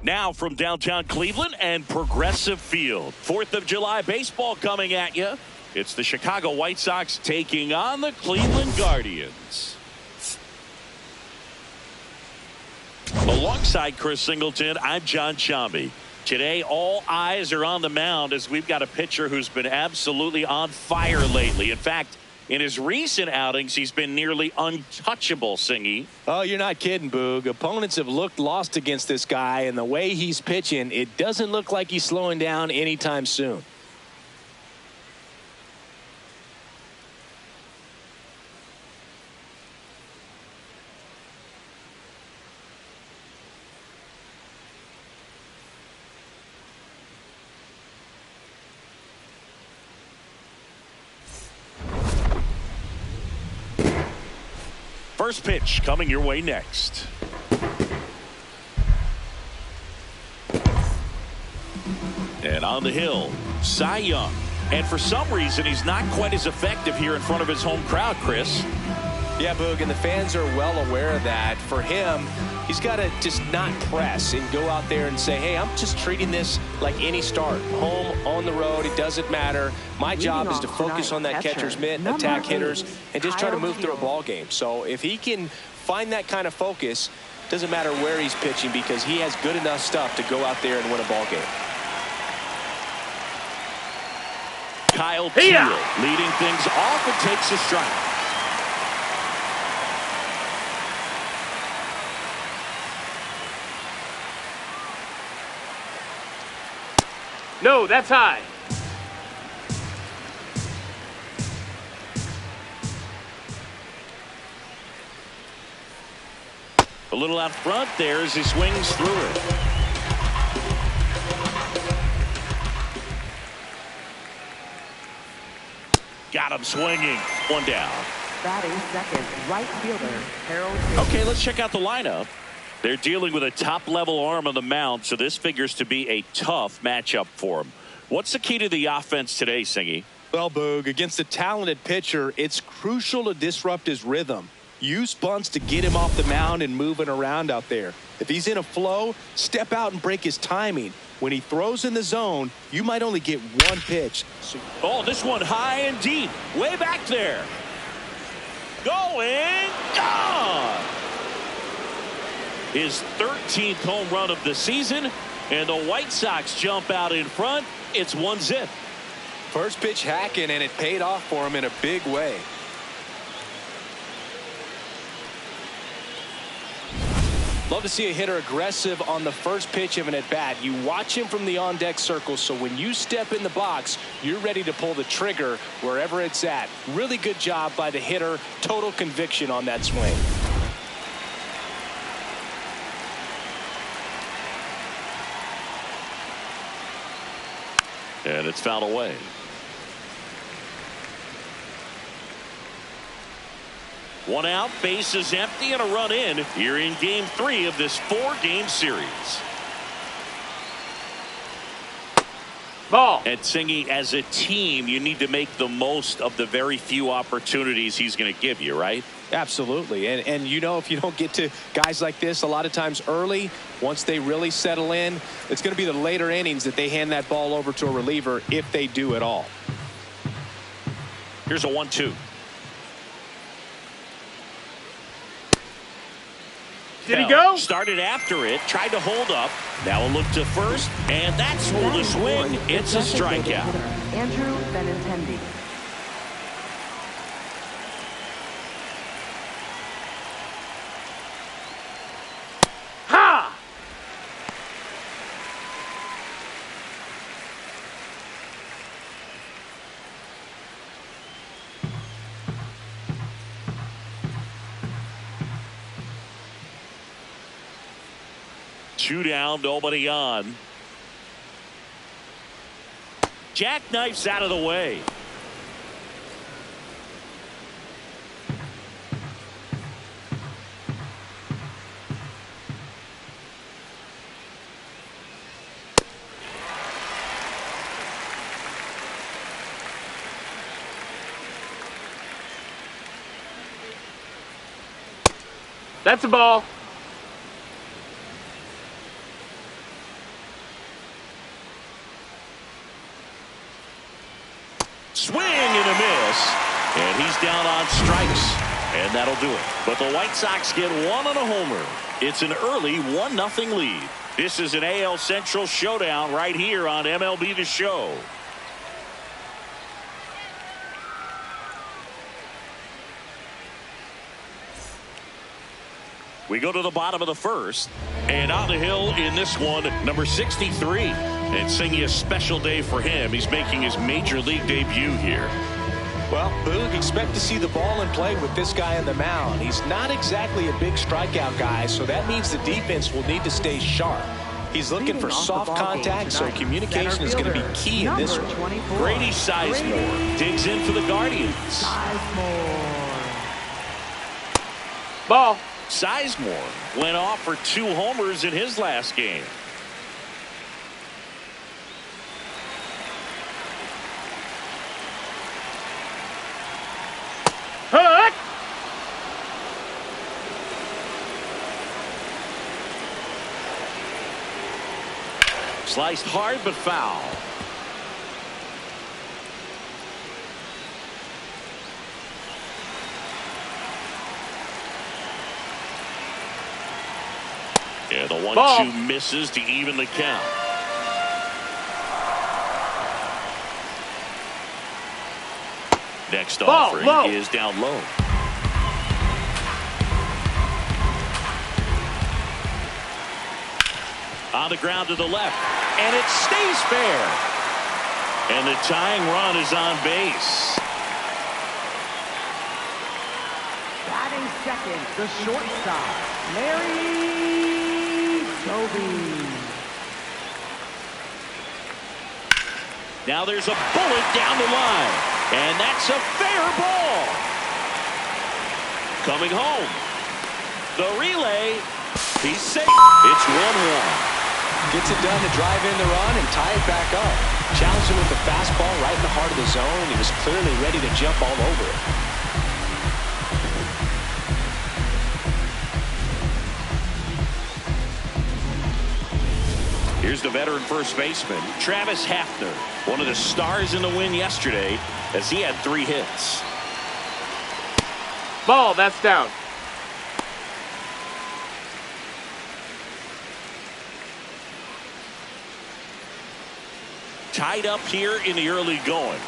Now from downtown Cleveland and Progressive Field. 4th of July baseball coming at you. It's the Chicago White Sox taking on the Cleveland Guardians. Alongside Chris Singleton, I'm John Shambi. Today, all eyes are on the mound as we've got a pitcher who's been absolutely on fire lately. In fact, in his recent outings, he's been nearly untouchable, Singy. Oh, you're not kidding, Boog. Opponents have looked lost against this guy, and the way he's pitching, it doesn't look like he's slowing down anytime soon. First pitch coming your way next. And on the hill, Cy Young. And for some reason, he's not quite as effective here in front of his home crowd, Chris. Yeah, Boog, and the fans are well aware of that. For him, he's got to just not press and go out there and say, hey, I'm just treating this like any start. Home, on the road, it doesn't matter. My job is to focus on that catcher's mitt, attack hitters, and just try to move through a ball game. So if he can find that kind of focus, doesn't matter where he's pitching because he has good enough stuff to go out there and win a ball game. Kyle Teel leading things off and takes a strike. No, that's high. A little out front there as he swings through it. Got him swinging. One down. Batting second, right fielder, Harold. Okay, let's check out the lineup. They're dealing with a top-level arm on the mound, so this figures to be a tough matchup for him. What's the key to the offense today, Singy? Well, Boog, against a talented pitcher, it's crucial to disrupt his rhythm. Use bunts to get him off the mound and moving around out there. If he's in a flow, step out and break his timing. When he throws in the zone, you might only get one pitch. Oh, this one high and deep. Way back there. Going. Gone. His 13th home run of the season, and the White Sox jump out in front. It's 1-0. First pitch hacking, and it paid off for him in a big way. Love to see a hitter aggressive on the first pitch of an at-bat. You watch him from the on-deck circle, so when you step in the box, you're ready to pull the trigger wherever it's at. Really good job by the hitter. Total conviction on that swing. And it's fouled away. One out, bases empty, and a run in here in Game 3 of this 4-game series. Ball. And Singy, as a team, you need to make the most of the very few opportunities he's going to give you, right? Absolutely. And you know, if you don't get to guys like this a lot of times early, once they really settle in, it's going to be the later innings that they hand that ball over to a reliever if they do at all. Here's a 1-2. Did he go? Started after it, tried to hold up. Now a look to first, and that's ruled a swing. It's a strikeout. Andrew Benintendi. Ha! Two down, nobody on. Jackknife's out of the way. That's a ball. Swing and a miss. And he's down on strikes. And that'll do it. But the White Sox get one on a homer. It's an early 1-0 lead. This is an AL Central showdown right here on MLB The Show. We go to the bottom of the first. And on the hill in this one, number 63. And singing a special day for him. He's making his major league debut here. Well, Boog, expect to see the ball in play with this guy on the mound. He's not exactly a big strikeout guy, so that means the defense will need to stay sharp. He's looking for soft contact, so communication is going to be key in this one. Grady Sizemore digs in for the Guardians. Ball. Sizemore went off for 2 homers in his last game. Hook. Sliced hard but foul. Yeah, the 1-2 misses to even the count. Next offering is down low. On the ground to the left, and it stays fair. And the tying run is on base. Batting second, the shortstop, Larry Toby. Now there's a bullet down the line, and that's a fair ball. Coming home. The relay, he's safe. It's 1-1. Gets it done to drive in the run and tie it back up. Challenged him with the fastball right in the heart of the zone. He was clearly ready to jump all over it. Here's the veteran first baseman, Travis Hafner, one of the stars in the win yesterday as he had 3 hits. Ball. That's down. Tied up here in the early going.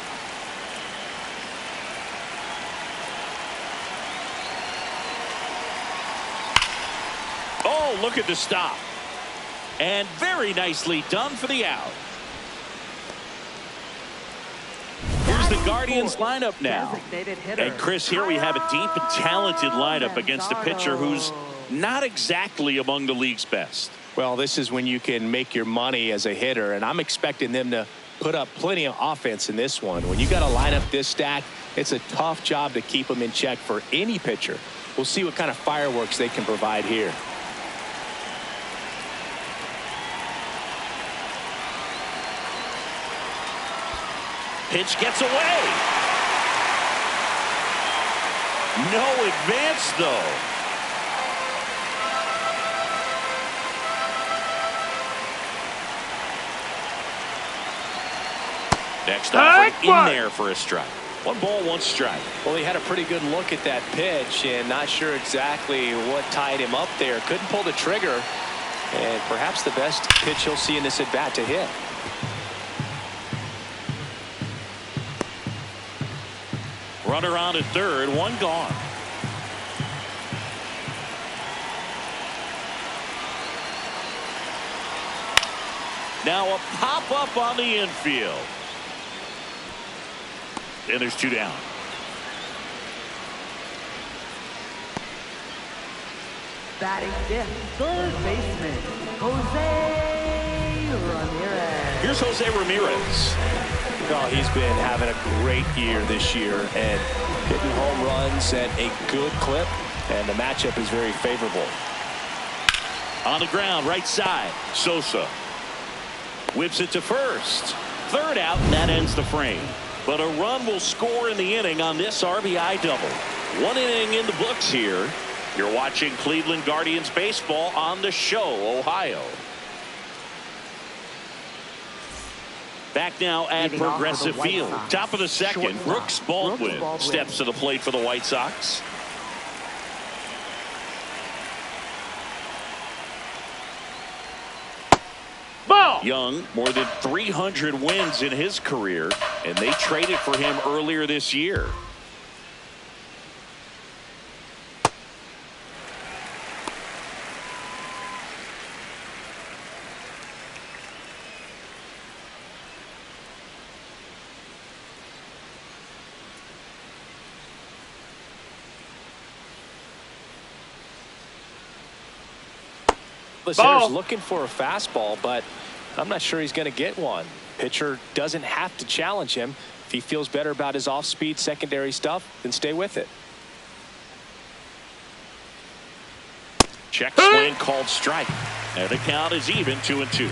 Oh, look at the stop. And very nicely done for the out. Here's the Guardians lineup now. And Chris, here we have a deep and talented lineup against a pitcher who's not exactly among the league's best. Well, this is when you can make your money as a hitter, and I'm expecting them to put up plenty of offense in this one. When you got a lineup this stacked, it's a tough job to keep them in check for any pitcher. We'll see what kind of fireworks they can provide here. Pitch gets away. No advance, though. Next offering in there for a strike. 1 ball, 1 strike. Well, he had a pretty good look at that pitch and not sure exactly what tied him up there. Couldn't pull the trigger, and perhaps the best pitch he'll see in this at bat to hit. Runner on at third, 1 gone. Now a pop up on the infield. And there's 2 down. Batting fifth, third baseman, Jose Ramirez. Here's Jose Ramirez. Oh, he's been having a great year this year and hitting home runs at a good clip, and the matchup is very favorable. On the ground, right side, Sosa whips it to first. Third out, and that ends the frame. But a run will score in the inning on this RBI double. 1 inning in the books here. You're watching Cleveland Guardians baseball on The Show, Ohio. Back now at Leading off for the Progressive White Field. Sox, Top of the second, shortstop, Brooks Baldwin Brooks steps to the plate for the White Sox. Ball. Young, more than 300 wins in his career, and they traded for him earlier this year. The Ball. hitter's looking for a fastball, but I'm not sure he's going to get one. Pitcher doesn't have to challenge him. If he feels better about his off-speed secondary stuff, then stay with it. Check swing called strike. And the count is even 2-2.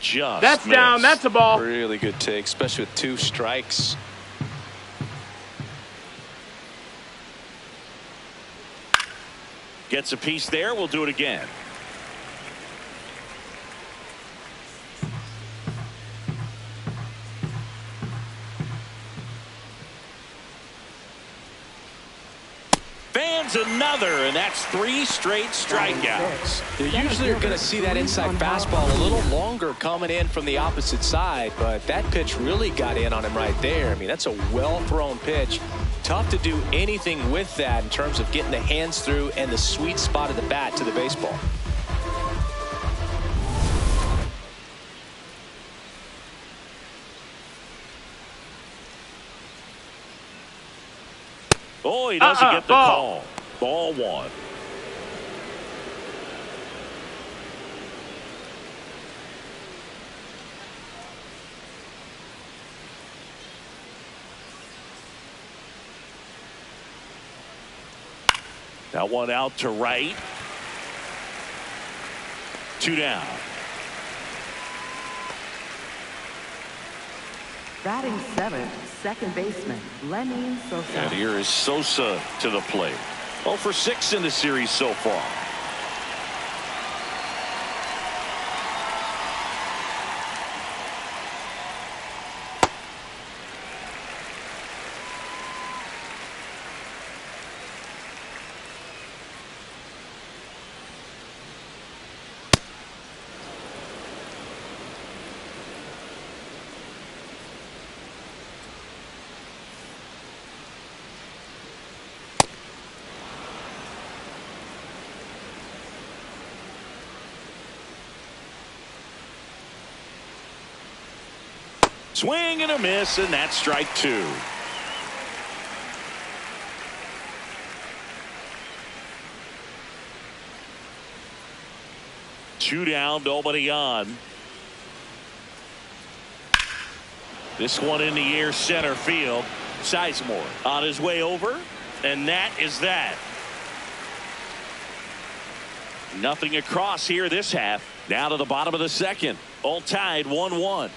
Just That's missed. down. That's a ball. Really good take, especially with 2 strikes. Gets a piece there. We'll do it again. Fans another, and that's 3 straight strikeouts. You usually are going to see that inside fastball a little longer coming in from the opposite side, but that pitch really got in on him right there. I mean, that's a well-thrown pitch. Tough to do anything with that in terms of getting the hands through and the sweet spot of the bat to the baseball. Oh, he doesn't get the call. Ball 1. That one out to right. 2 down. Batting 7th, second baseman, Lenny Sosa. And here is Sosa to the plate. 0 for 6 in the series so far. Swing and a miss, and that's strike 2. Two down, nobody on. This one in the air, center field. Sizemore on his way over, and that is that. Nothing across here this half. Down to the bottom of the second. All tied 1-1.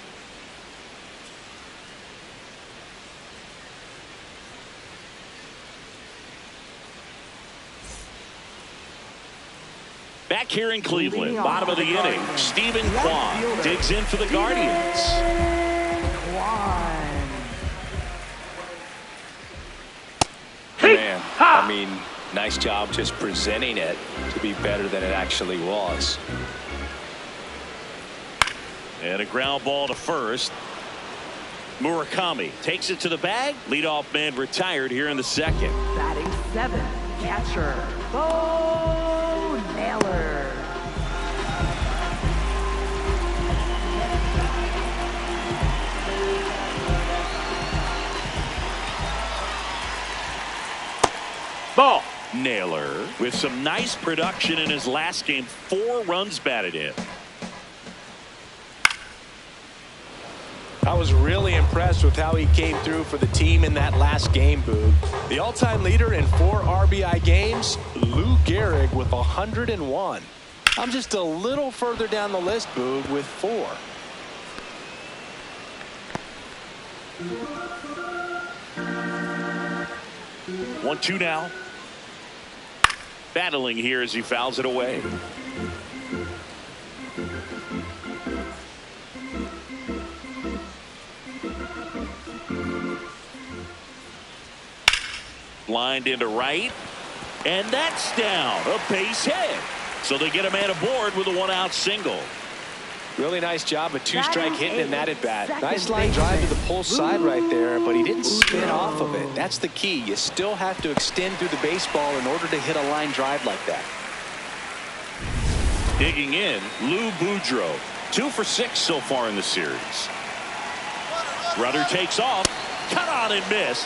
Back here in Cleveland, bottom of the inning, Stephen Kwan digs in for the Guardians. Man, I mean, nice job just presenting it to be better than it actually was. And a ground ball to first. Murakami takes it to the bag. Leadoff man retired here in the second. Batting 7th, catcher, Bo Naylor. Ball. Naylor with some nice production in his last game. 4 runs batted in. I was really impressed with how he came through for the team in that last game, Boog. The all-time leader in 4 RBI games, Lou Gehrig with 101. I'm just a little further down the list, Boog, with 4. battling here as he fouls it away. Lined into right, and that's down. A base hit. So they get a man aboard with a one-out single. Really nice job, a two-strike hitting in that at bat. Nice line drive to the pull side right there, but he didn't spin off of it. That's the key. You still have to extend through the baseball in order to hit a line drive like that. Digging in, Lou Boudreau. 2 for 6 so far in the series. Rudder takes off. Cut on and miss.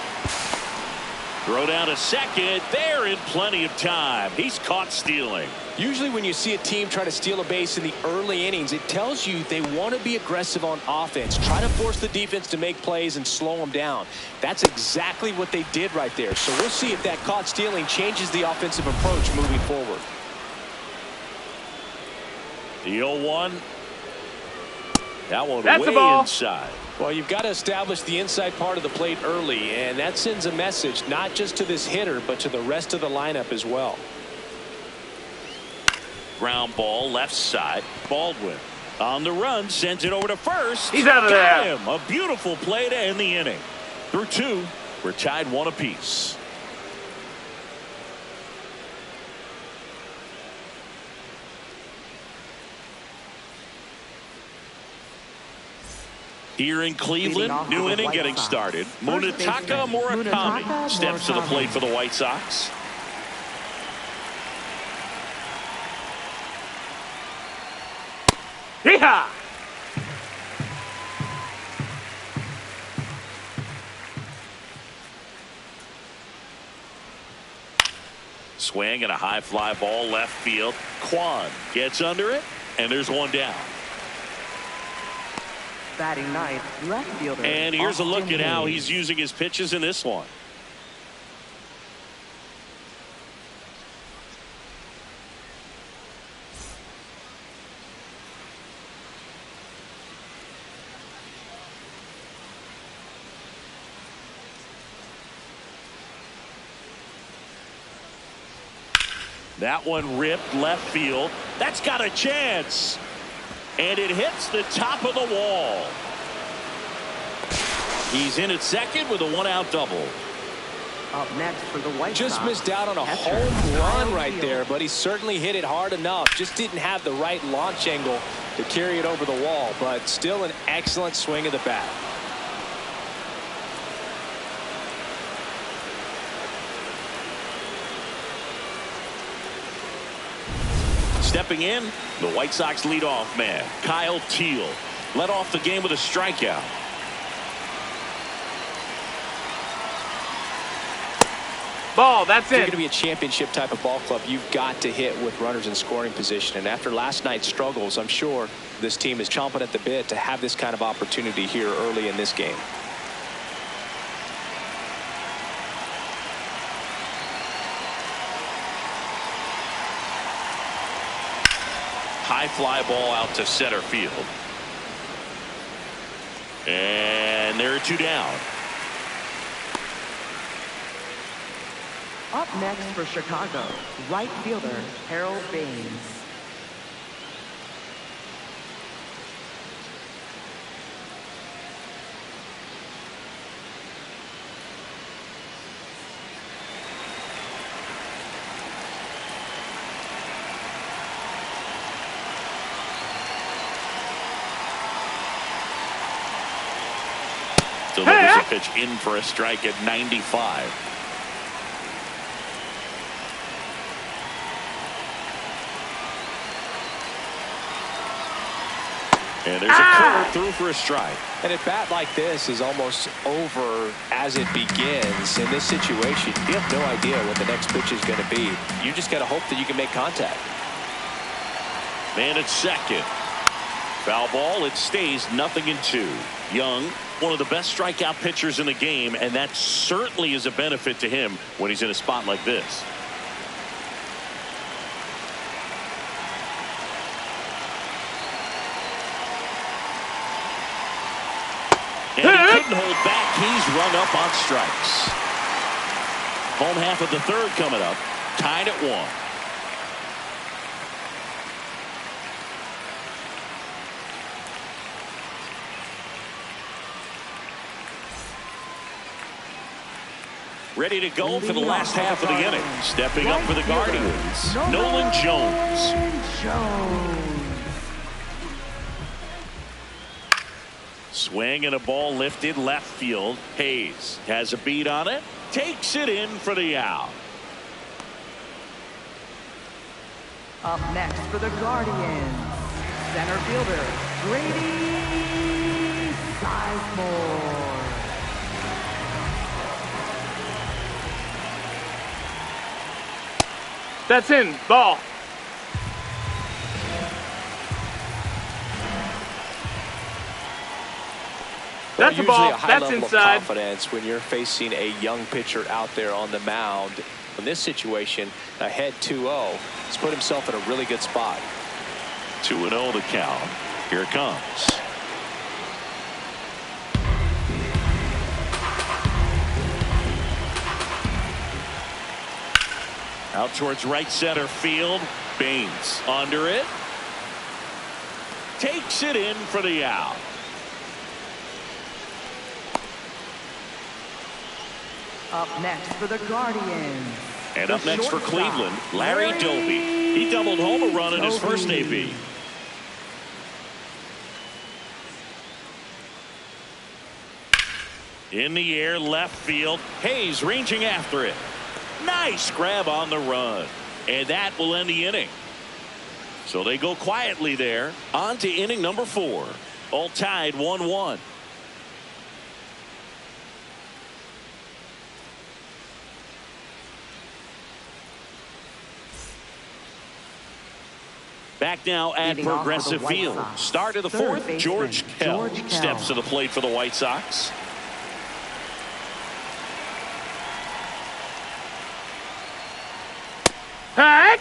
Throw down to second. They're in plenty of time. He's caught stealing. Usually when you see a team try to steal a base in the early innings, it tells you they want to be aggressive on offense. Try to force the defense to make plays and slow them down. That's exactly what they did right there. So we'll see if that caught stealing changes the offensive approach moving forward. The 0-1. That one That's way a ball. inside. Well, you've got to establish the inside part of the plate early, and that sends a message not just to this hitter, but to the rest of the lineup as well. Ground ball left side. Baldwin on the run, sends it over to first. He's out of Got there. him. A beautiful play to end the inning. Through 2, we're tied 1 apiece. Here in Cleveland, new inning getting started. Munetaka Murakami steps to the plate for the White Sox. Yeehaw! Swing and a high fly ball left field. Kwan gets under it, and there's one down. Batting ninth, left fielder. And here's a look Austin at how Hayes. he's using his pitches in this one. That one ripped left field. That's got a chance. And it hits the top of the wall. He's in at second with a one-out double. Up next for the White Just Sox. missed out on a catcher, home run Kyle right Field. there, but he certainly hit it hard enough. Just didn't have the right launch angle to carry it over the wall, but still an excellent swing of the bat. Stepping in, the White Sox leadoff man, Kyle Teal, led off the game with a strikeout. Ball, that's If you're it. going to be a championship type of ball club, you've got to hit with runners in scoring position. And after last night's struggles, I'm sure this team is chomping at the bit to have this kind of opportunity here early in this game. High fly ball out to center field. And there are 2 down. Up next for Chicago, right fielder Harold Baines. Delivers a pitch in for a strike at 95. And there's a curve through for a strike. And a bat like this is almost over as it begins. In this situation, you have no idea what the next pitch is going to be. You just got to hope that you can make contact. Man at second. Foul ball. It stays 0-2. Young, one of the best strikeout pitchers in the game, and that certainly is a benefit to him when he's in a spot like this. And he couldn't hold back. He's rung up on strikes. Home half of the third coming up. Tied at 1. Ready to go for the last half of the inning. Stepping up for the Guardians, Nolan Jones. Swing and a ball lifted left field. Hayes has a beat on it. Takes it in for the out. Up next for the Guardians, center fielder, Grady Sizemore. That's in. Ball. That's a ball. A high That's level inside. of confidence when you're facing a young pitcher out there on the mound. In this situation, ahead 2-0, he's put himself in a really good spot. 2-0 the count. Here it comes. Out towards right center field. Baines under it. Takes it in for the out. Up next for the Guardians. And up next for Cleveland, Larry Doby. He doubled home a run in his first AB. In the air, left field. Hayes ranging after it. Nice grab on the run. And that will end the inning. So they go quietly there. On to inning number 4. All tied 1-1. Back now at Progressive Field. Start of the 4th. George Kell steps to the plate for the White Sox. Hey!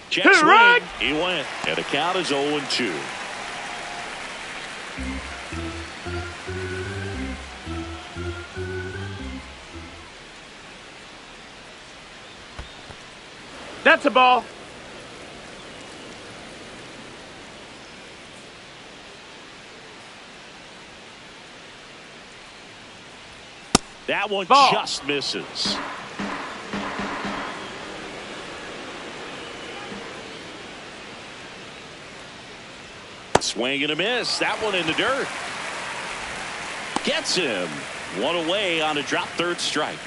Check swing. Right. He went. And the count is 0-2. That's a ball. That one ball. Just misses. Swing and a miss. That one in the dirt. Gets him. One away on a drop third strike.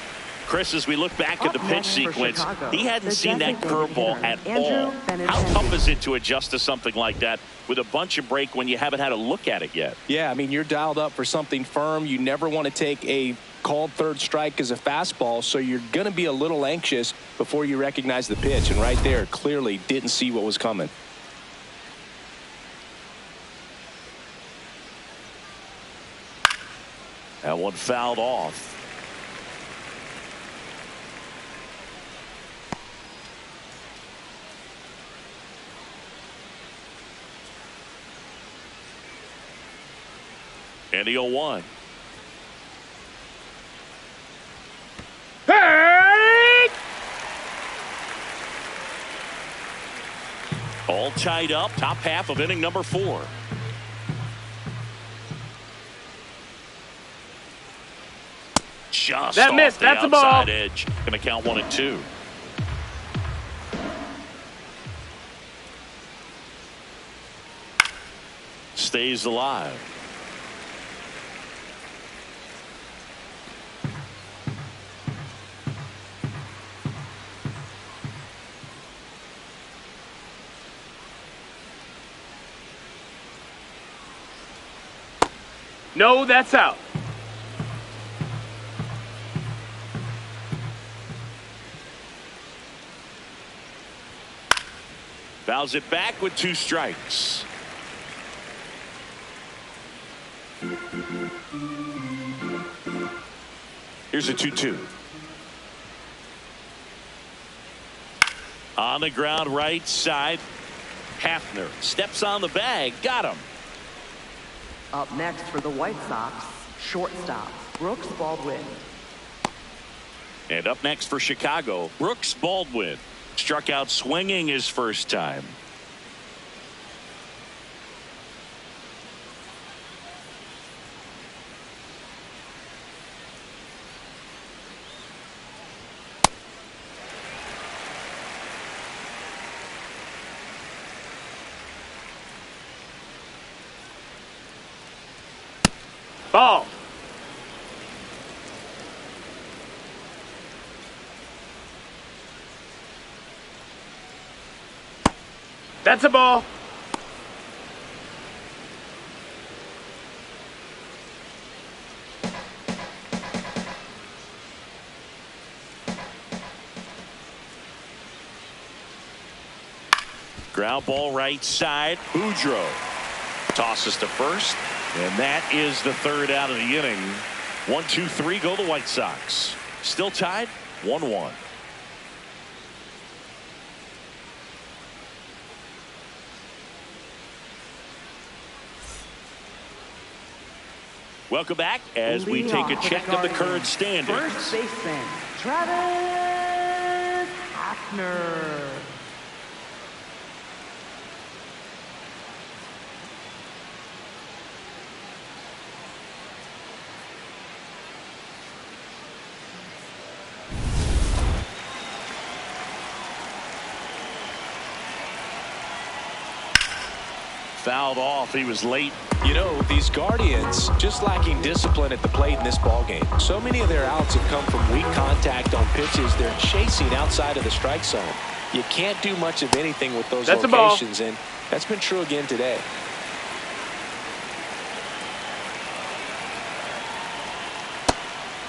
Chris, as we look back at the pitch sequence, he hadn't seen that curveball at all. How tough is it to adjust to something like that with a bunch of break when you haven't had a look at it yet? Yeah, I mean, you're dialed up for something firm. You never want to take a called third strike as a fastball, so you're going to be a little anxious before you recognize the pitch. And right there, clearly didn't see what was coming. That one fouled off. And the 0-1. Hey! All tied up. Top half of inning number 4. Just that missed. That's a ball. Outside edge. Going to count 1-2. Stays alive. No, that's out. Fouls it back with 2 strikes. Here's a 2-2. On the ground right side. Hafner steps on the bag. Got him. Up next for the White Sox, shortstop, Brooks Baldwin. And up next for Chicago, Brooks Baldwin. Struck out swinging his first time. Ball. That's a ball. Ground ball right side. Boudreaux tosses to first. And that is the third out of the inning. 1-2-3 go the White Sox. Still tied 1-1. Welcome back as we take a check of the current standings. First baseman, Travis Hafner. Fouled off. He was late. You know, these Guardians just lacking discipline at the plate in this ballgame. So many of their outs have come from weak contact on pitches they're chasing outside of the strike zone. You can't do much of anything with those locations, and that's been true again today.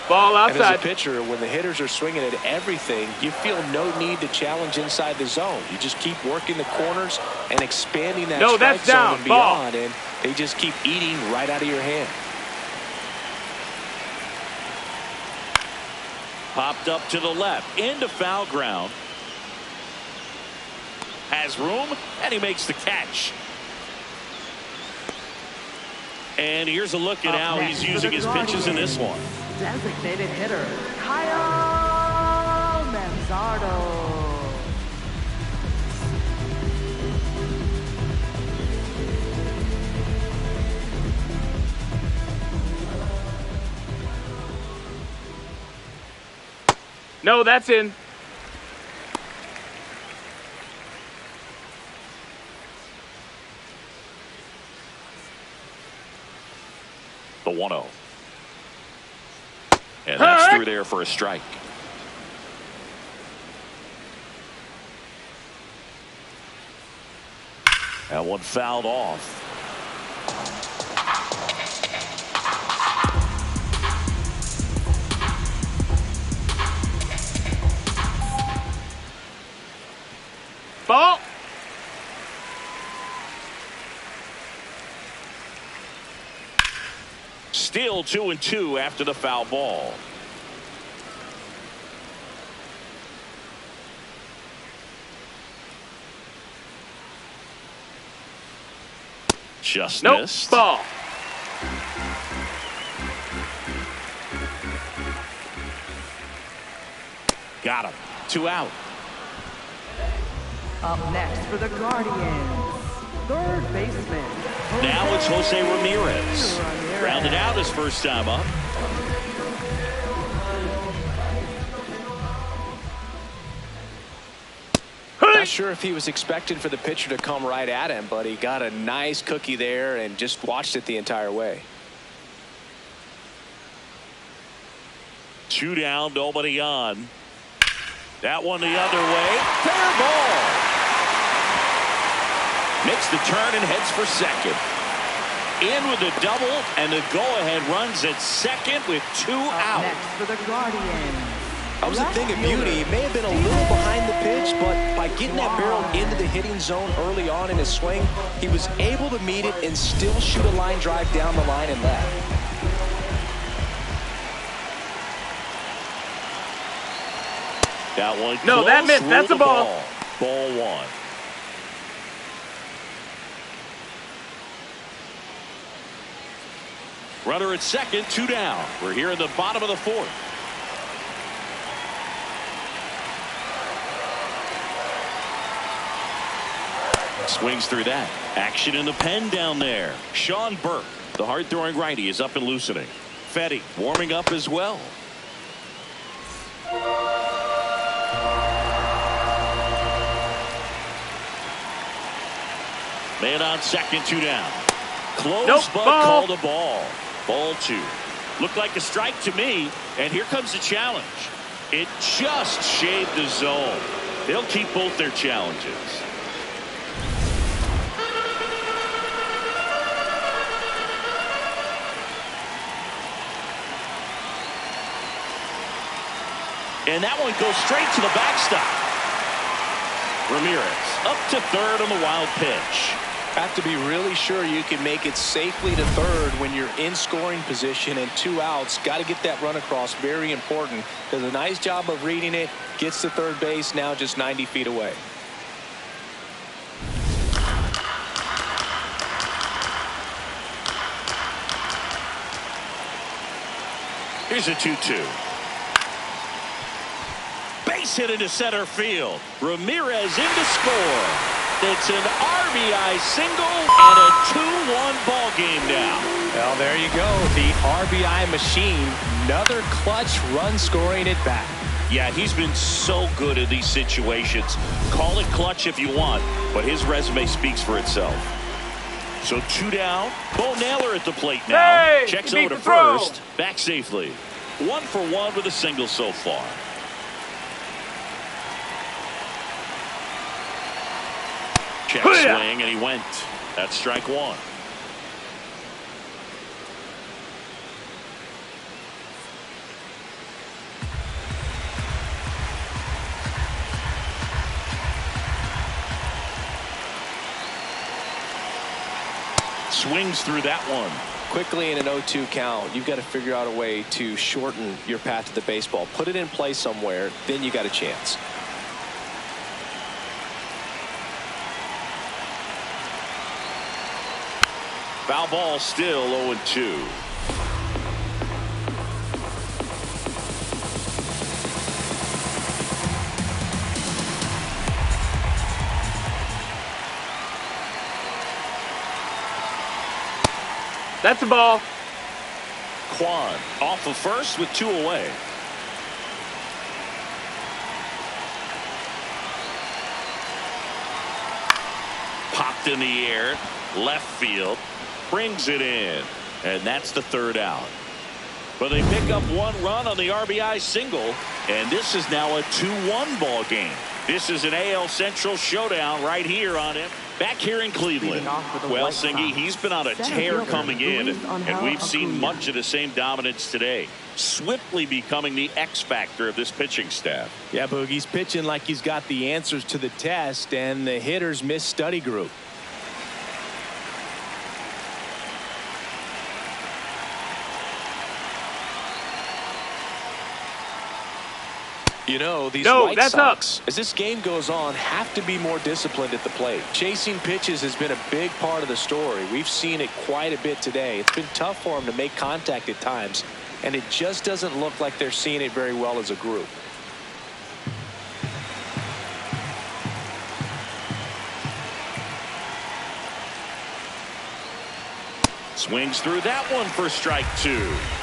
Ball outside. And as a pitcher, when the hitters are swinging at everything, you feel no need to challenge inside the zone. You just keep working the corners and expanding that strike zone and beyond, and they just keep eating right out of your hand. Popped up to the left into foul ground. Has room, and he makes the catch. And here's a look at how he's using his pitches in this one. Designated hitter, Kyle Manzardo. No, that's in. The 1-0. And that's through there for a strike. That one fouled off. Ball. Still 2-2 after the foul ball. Just missed. Ball. Got him. 2 out. Up next for the Guardians, third baseman. Now it's Jose Ramirez. Rounded out his first time up. Not sure if he was expecting for the pitcher to come right at him, but he got a nice cookie there and just watched it the entire way. 2 down, nobody on. That one the other way. Fair ball. Makes the turn and heads for second. In with a double, and the go-ahead runs at second with 2 out. Next for the Guardians. That was a thing of beauty. He may have been a little behind the pitch, but by getting that barrel into the hitting zone early on in his swing, he was able to meet it and still shoot a line drive down the line and left. That one. No, that missed. That's a ball. Ball 1. Runner at second, 2 down. We're here in the bottom of the 4th. Swings through that. Action in the pen down there. Sean Burke, the hard-throwing righty, is up and loosening. Fetty warming up as well. Man on second, 2 down. Close, nope, but ball. called a ball. Ball 2. Looked like a strike to me, and here comes the challenge. It just shaved the zone. They'll keep both their challenges. And that one goes straight to the backstop. Ramirez up to third on the wild pitch. Have to be really sure you can make it safely to third when you're in scoring position and 2 outs. Got to get that run across. Very important. Does a nice job of reading it. Gets to third base. Now just 90 feet away. Here's a 2-2. Base hit into center field. Ramirez in to score. It's an RBI single and a 2-1 ball game now. Well, there you go. The RBI machine. Another clutch run scoring at bat. Yeah, he's been so good in these situations. Call it clutch if you want, but his resume speaks for itself. So 2 down. Bo Naylor at the plate now. Hey, checks he beat over to the throw. first. Back safely. 1 for 1 with a single so far. Check swing, and he went. That's strike 1. Swings through that one. Quickly in an 0-2 count, you've got to figure out a way to shorten your path to the baseball. Put it in play somewhere, then you got a chance. Foul ball, still 0-2. That's a ball. Kwan off of first with 2 away. Popped in the air, left field, brings it in, and that's the 3rd out. But they pick up 1 run on the RBI single, and this is now a 2-1 ball game. This is an AL Central showdown right here on him. Back here in Cleveland. Well, Singy, he's been on a tear coming in, and we've seen much of the same dominance today. Swiftly becoming the X factor of this pitching staff. Yeah, Boogie's pitching like he's got the answers to the test, and the hitters miss study group. You know, these White Sox, as this game goes on, have to be more disciplined at the plate. Chasing pitches has been a big part of the story. We've seen it quite a bit today. It's been tough for them to make contact at times, and it just doesn't look like they're seeing it very well as a group. Swings through that one for strike 2.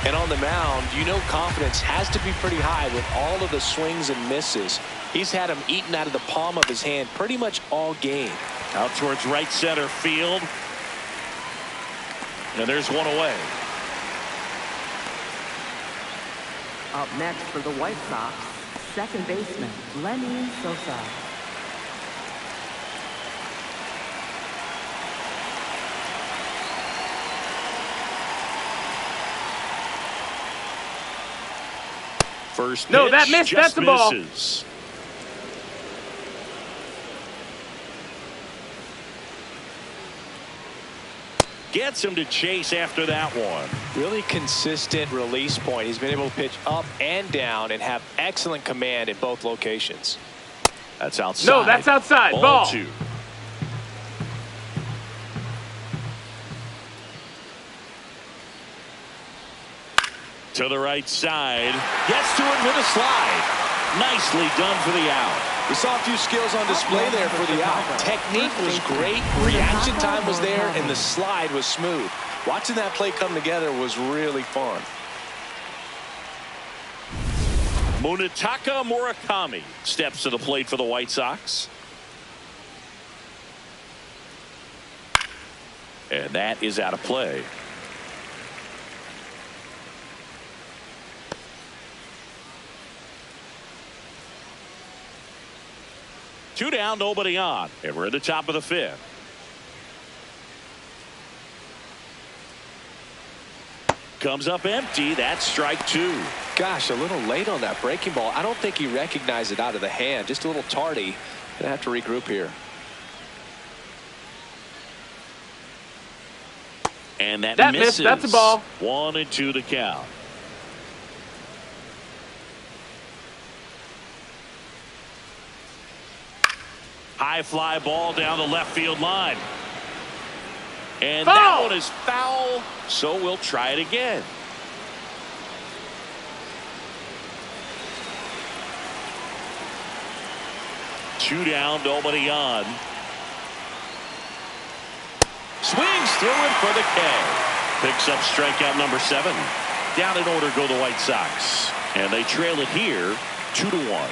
And on the mound, you know confidence has to be pretty high with all of the swings and misses. He's had them eaten out of the palm of his hand pretty much all game. Out towards right center field. And there's 1 away. Up next for the White Sox, second baseman Lenny Sosa. First pitch, no, that missed. That's the ball. Gets him to chase after that one. Really consistent release point. He's been able to pitch up and down and have excellent command in both locations. That's outside. No, that's outside. Ball. 2. To the right side. Gets to it with a slide. Nicely done for the out. We saw a few skills on display there for the out. Technique was great, reaction time was there, and the slide was smooth. Watching that play come together was really fun. Munetaka Murakami steps to the plate for the White Sox. And that is out of play. Two down, nobody on, and we're at the top of the fifth. Comes up empty. That's strike two. Gosh, a little late on that breaking ball. I don't think he recognized it out of the hand. Just a little tardy. Gonna have to regroup here. And that missed. misses. That's a ball. 1-2 to count. High fly ball down the left field line. And foul. That one is foul, so we'll try it again. Two down, nobody on. Swings through it for the K. Picks up strikeout number 7. Down in order go the White Sox. And they trail it here 2-1.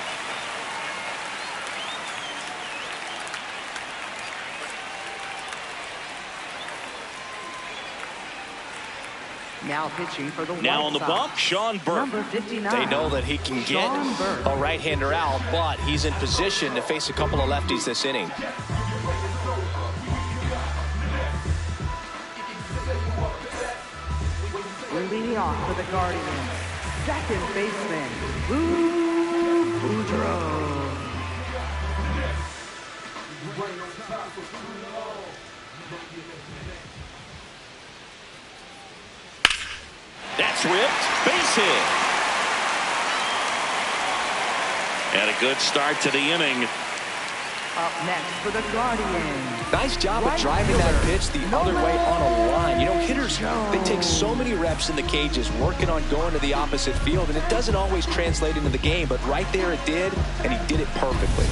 Now pitching for the White Now on the Sox, bump, Sean Burke. number 59. They know that he can get Sean Burke. a right-hander out, but he's in position to face a couple of lefties this inning. Leading off for the Guardians, second baseman, Boudreaux. That's ripped. Base hit. And a good start to the inning. Up next for the Guardians. Nice job of driving that pitch the other way on a line. You know, hitters, they take so many reps in the cages working on going to the opposite field, and it doesn't always translate into the game, but right there it did, and he did it perfectly.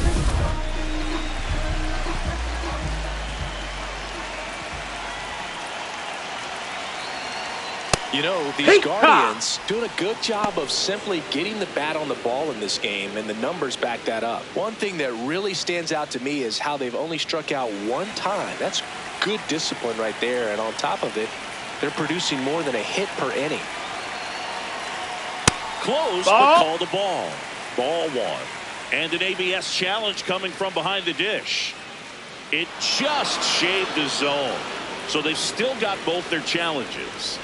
You know, these Guardians doing a good job of simply getting the bat on the ball in this game, and the numbers back that up. One thing that really stands out to me is how they've only struck out one time. That's good discipline right there, and on top of it, they're producing more than a hit per inning. Close, but called a ball. Ball 1. And an ABS challenge coming from behind the dish. It just shaved the zone. So they've still got both their challenges.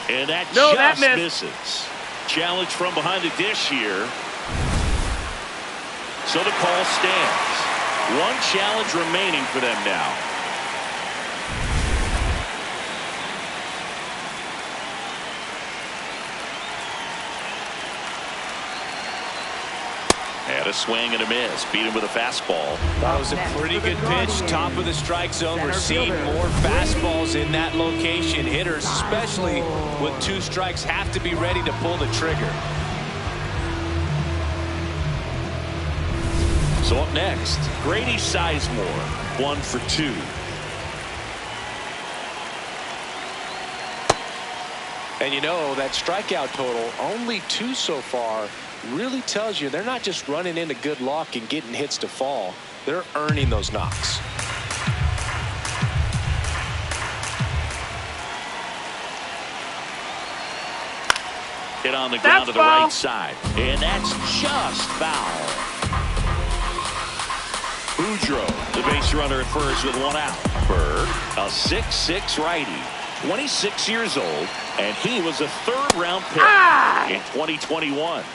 And that just misses. Challenge from behind the dish here. So the call stands. One challenge remaining for them now. And a swing and a miss. Beat him with a fastball. That was a pretty good pitch. Top of the strike zone. We're seeing more fastballs in that location. Hitters, especially with 2 strikes, have to be ready to pull the trigger. So up next, Grady Sizemore, 1 for 2. And you know, that strikeout total, only 2 so far, really tells you they're not just running into good luck and getting hits to fall. They're earning those knocks. Hit on the ground to the right side. And that's just foul. Boudreaux, the base runner at first with 1 out. Berg, a 6'6" righty, 26 years old, and he was a 3rd-round pick in 2021.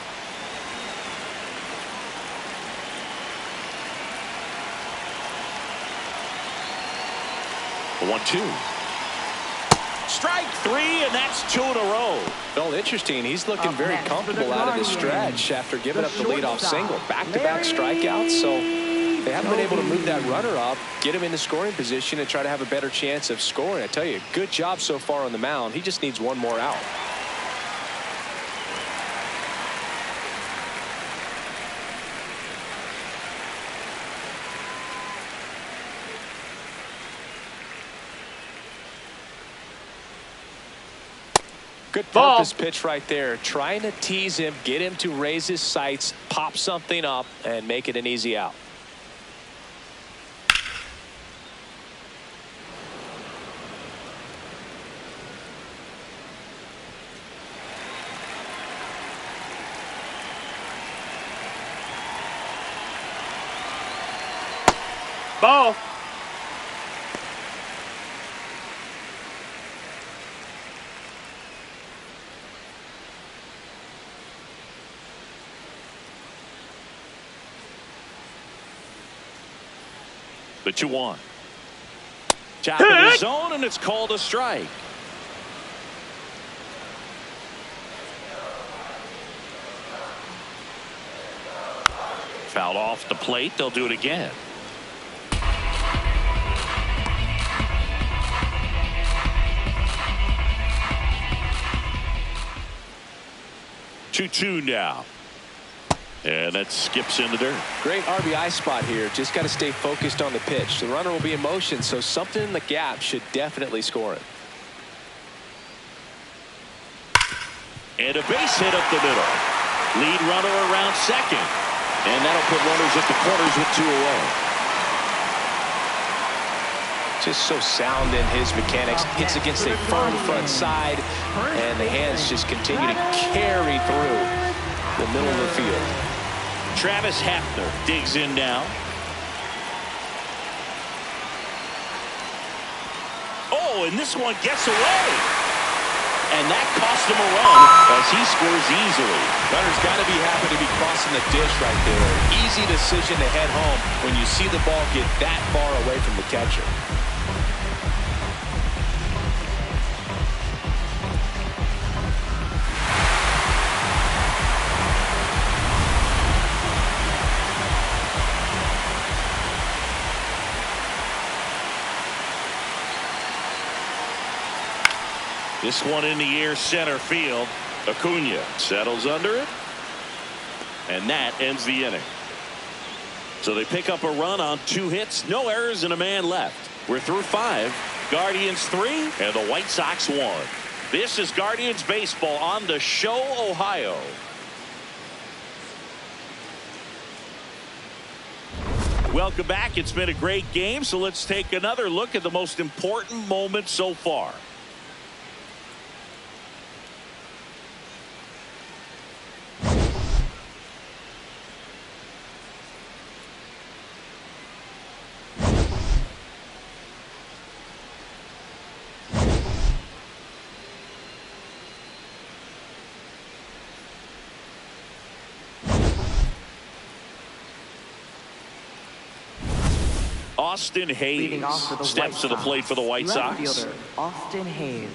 The 1-2. Strike 3, and that's 2 in a row. Well, interesting. He's looking very comfortable out of this stretch after giving up the leadoff single. Back-to-back strikeouts, so They haven't been able to move that runner up, get him in the scoring position, and try to have a better chance of scoring. I tell you, good job so far on the mound. He just needs one more out. Good purpose pitch right there. Trying to tease him, get him to raise his sights, pop something up, and make it an easy out. Ball. The 2-1. Top of the zone, and it's called a strike. Fouled off the plate. They'll do it again. Two now. And that skips in the dirt. Great RBI spot here. Just got to stay focused on the pitch. The runner will be in motion, so something in the gap should definitely score it. And a base hit up the middle. Lead runner around second. And that'll put runners at the corners with 2 away. Just so sound in his mechanics. Hits against a firm front side, and the hands just continue to carry through the middle of the field. Travis Hafner digs in now. Oh, and this one gets away. And that cost him a run as he scores easily. Runner's got to be happy to be crossing the dish right there. Easy decision to head home when you see the ball get that far away from the catcher. This one in the air center field. Acuna settles under it. And that ends the inning. So they pick up a run on 2 hits, no errors, and a man left. We're through 5. Guardians 3 and the White Sox 1. This is Guardians baseball on the Show, Ohio. Welcome back. It's been a great game, so let's take another look at the most important moment so far. Austin Hayes steps to the plate for the White Sox. Fielder Austin Hayes.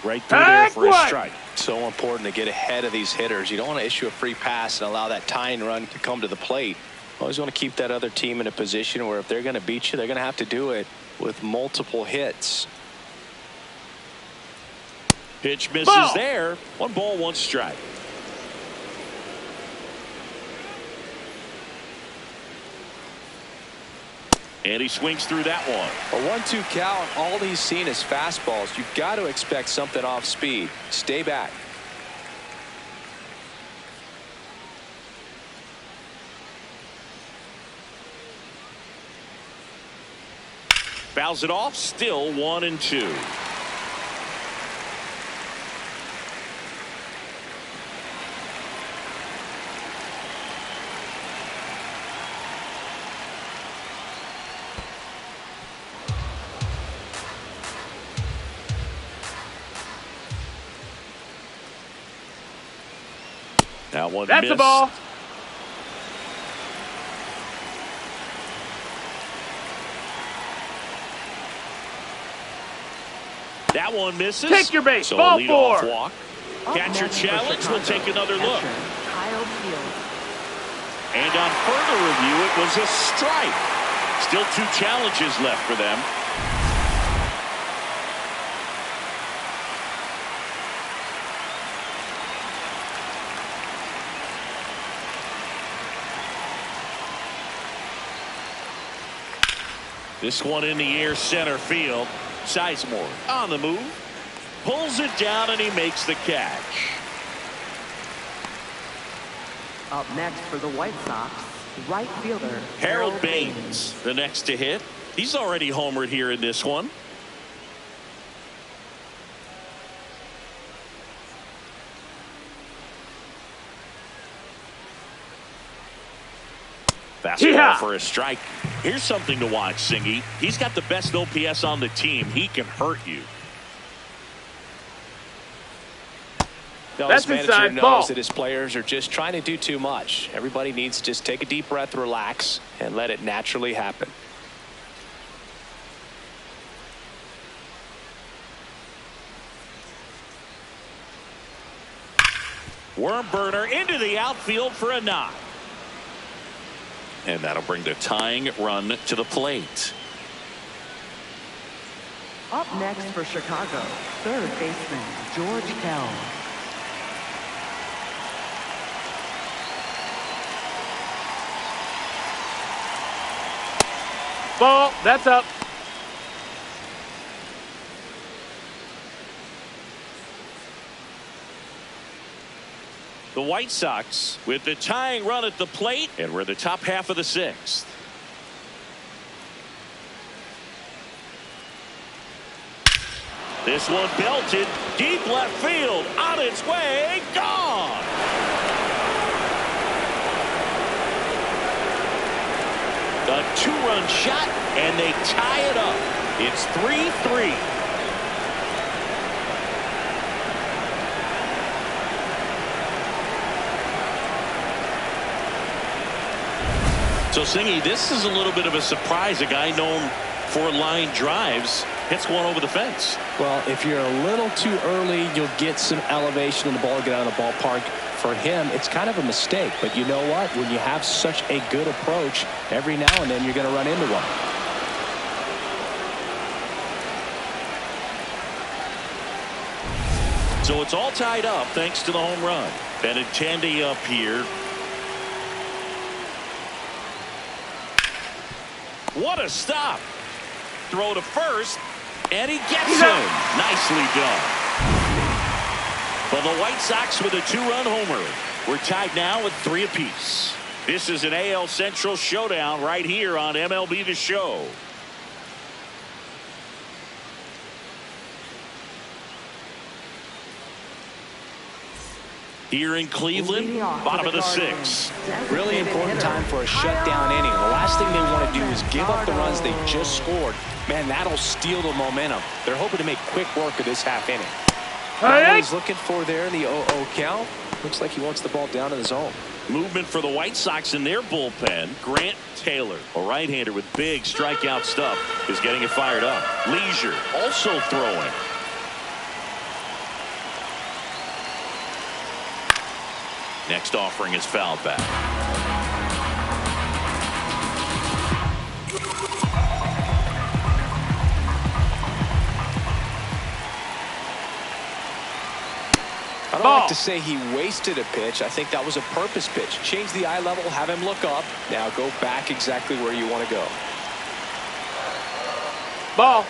Right through there for a strike. So important to get ahead of these hitters. You don't want to issue a free pass and allow that tying run to come to the plate. Always want to keep that other team in a position where if they're going to beat you, they're going to have to do it with multiple hits. Pitch misses there. 1 ball, 1 strike. And he swings through that one. A 1-2 count. All he's seen is fastballs. You've got to expect something off speed. Stay back. Fouls it off. Still 1-2. That one That's missed. a ball. That one misses. Take your base. So Ball a leadoff 4. walk. Up Catcher next for challenge. We'll Chicago, take another look. catcher, Kyle Field. And on further review, it was a strike. Still 2 challenges left for them. This one in the air, center field. Sizemore on the move. Pulls it down, and he makes the catch. Up next for the White Sox, right fielder Harold Baines, the next to hit. He's already homered here in this one. Fastball for a strike. Here's something to watch, Singy. He's got the best OPS on the team. He can hurt you. This manager knows that his players are just trying to do too much. Everybody needs to just take a deep breath, relax, and let it naturally happen. Worm burner into the outfield for a knock. And that'll bring the tying run to the plate. Up next for Chicago, third baseman George Kell. Ball. That's up. The White Sox with the tying run at the plate, and we're the top half of the 6th. This one belted deep left field, on its way, gone. A 2-run shot, and they tie it up. It's 3-3. So, Singy, this is a little bit of a surprise. A guy known for line drives hits one over the fence. Well, if you're a little too early, you'll get some elevation in the ball, get out of the ballpark. For him, it's kind of a mistake. But you know what? When you have such a good approach, every now and then you're going to run into one. So it's all tied up thanks to the home run. Benintendi up here. What a stop. Throw to first, and he gets him. Nicely done. For the White Sox with a 2-run homer. We're tied now with 3 apiece. This is an AL Central showdown right here on MLB The Show. Here in Cleveland, bottom of the 6th. Really important time for a shutdown inning. The last thing they want to do is give up the runs they just scored. Man, that'll steal the momentum. They're hoping to make quick work of this half inning. What he's looking for there in the 0-0 count. Looks like he wants the ball down in the zone. Movement for the White Sox in their bullpen. Grant Taylor, a right-hander with big strikeout stuff, is getting it fired up. Leisure also throwing. Next offering is fouled back. I don't like to say he wasted a pitch. I think that was a purpose pitch. Change the eye level, have him look up. Now go back exactly where you want to go. Ball.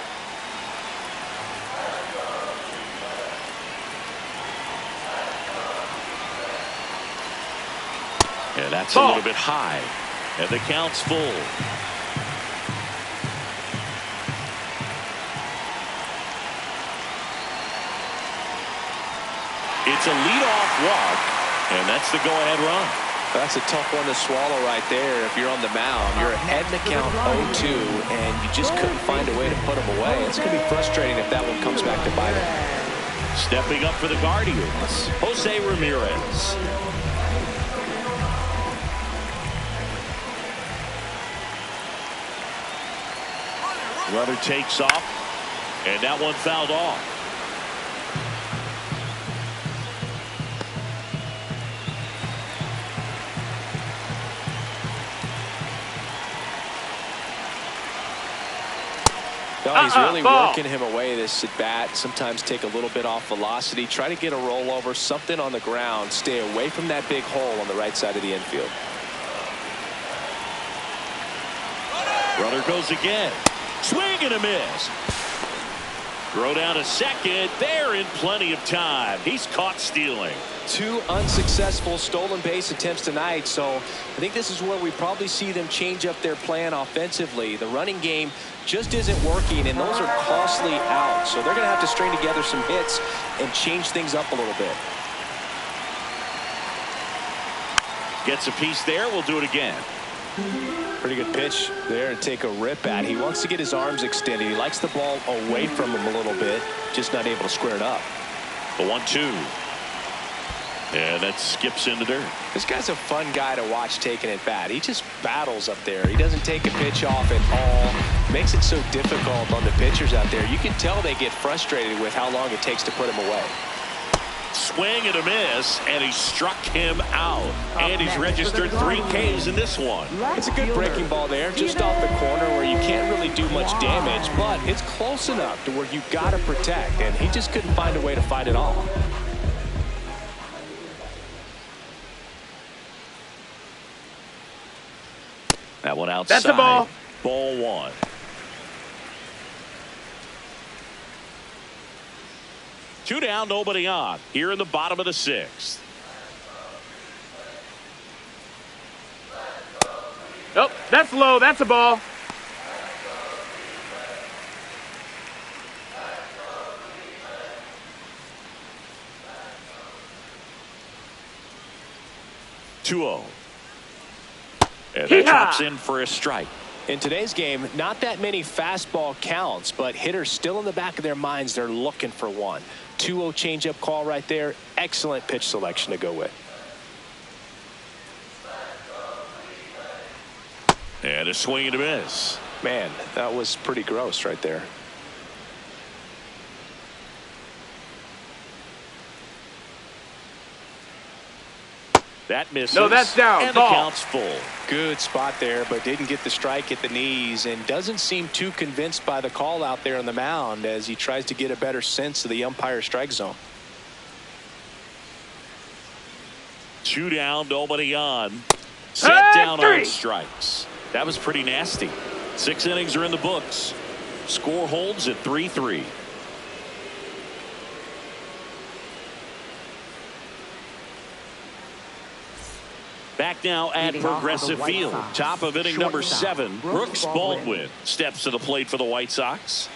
Yeah, that's a little bit high. And the count's full. It's a leadoff walk, and that's the go-ahead run. That's a tough one to swallow right there. If you're on the mound, you're ahead in the count 0-2, and you just couldn't find a way to put him away. It's going to be frustrating if that one comes back to bite him. Stepping up for the Guardians, Jose Ramirez. Runner takes off, and that one fouled off. No, he's really working him away, this at bat. Sometimes take a little bit off velocity. Try to get a rollover, something on the ground. Stay away from that big hole on the right side of the infield. Runner goes again. Swing and a miss. Throw down a second. They're in plenty of time. He's caught stealing. 2 unsuccessful stolen base attempts tonight, so I think this is where we probably see them change up their plan offensively. The running game just isn't working, and those are costly outs, so they're going to have to string together some hits and change things up a little bit. Gets a piece there. We'll do it again. Pretty good pitch there to take a rip at. He wants to get his arms extended. He likes the ball away from him a little bit, just not able to square it up. The 1-2. And that skips into dirt. This guy's a fun guy to watch taking at bat. He just battles up there. He doesn't take a pitch off at all. Makes it so difficult on the pitchers out there. You can tell they get frustrated with how long it takes to put him away. Swing and a miss, and he struck him out. And he's registered 3 Ks in this one. It's a good breaking ball there, just off the corner where you can't really do much damage, but it's close enough to where you got to protect, and he just couldn't find a way to fight it off. That one outside. That's a ball. Ball 1. Two down, nobody on. Here in the bottom of the 6th. Nope, that's low. That's a ball. Two-0. And that drops in for a strike. In today's game, not that many fastball counts, but hitters still in the back of their minds, they're looking for one. 2-0 changeup call right there. Excellent pitch selection to go with. And a swing and a miss. Man, that was pretty gross right there. That misses. No, that's down. And the Ball. count's full. Good spot there, but didn't get the strike at the knees and doesn't seem too convinced by the call out there on the mound as he tries to get a better sense of the umpire's strike zone. 2 down, nobody on. Set down on strikes. That was pretty nasty. 6 innings are in the books. Score holds at 3-3. Back now at Progressive Field. Top of inning number 7. Brooks Baldwin steps to the plate for the White Sox.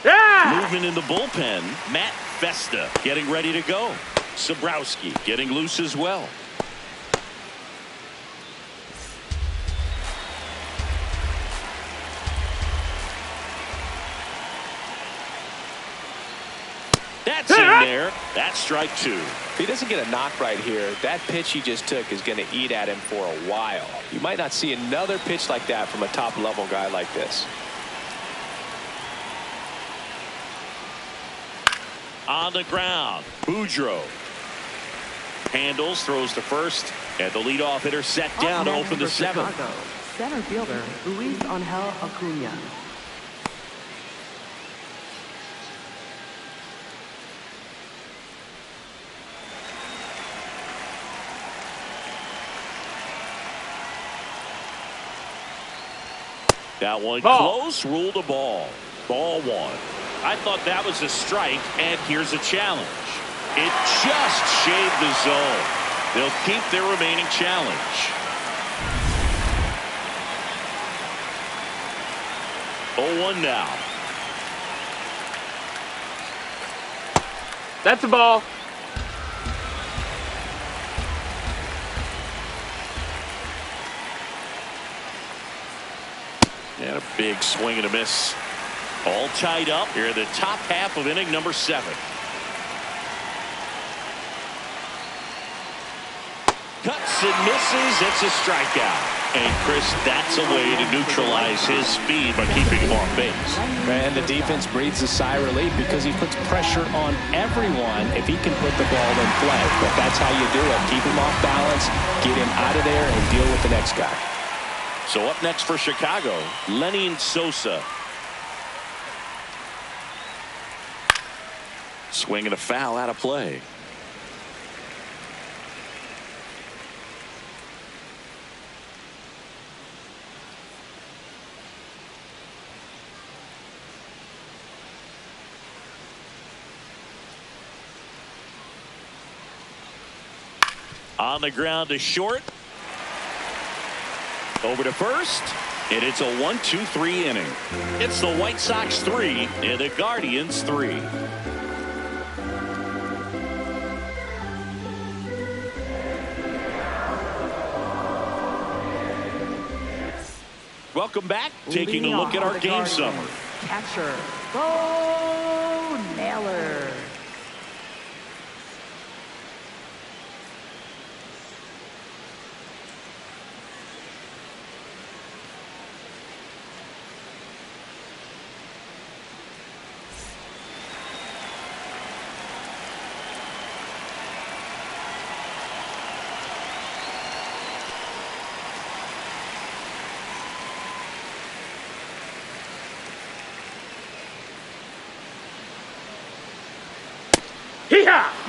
Yeah! Movement in the bullpen. Matt Festa getting ready to go. Sabrowski getting loose as well. That's in there. That's strike 2. If he doesn't get a knock right here, that pitch he just took is going to eat at him for a while. You might not see another pitch like that from a top-level guy like this. On the ground, Boudreaux handles, throws to first, and the leadoff hitter set down to open the 7th. Chicago, center fielder Luis Angel Acuna. That one Ball. close, ruled a ball. Ball 1. I thought that was a strike, and here's a challenge. It just shaved the zone. They'll keep their remaining challenge. 0-1 now. That's a ball. And a big swing and a miss. All tied up here in the top half of inning number 7. swings and misses. It's a strikeout. And, Chris, that's a way to neutralize his speed by keeping him off base. And the defense breathes a sigh of relief because he puts pressure on everyone if he can put the ball in play. But that's how you do it. Keep him off balance, get him out of there, and deal with the next guy. So up next for Chicago, Lenny Sosa. Swinging a foul out of play. On the ground to short. Over to first. And it's a 1-2-3 inning. It's the White Sox 3 and the Guardians 3. Welcome back. Taking a look at our game summary. Catcher, Bo Naylor.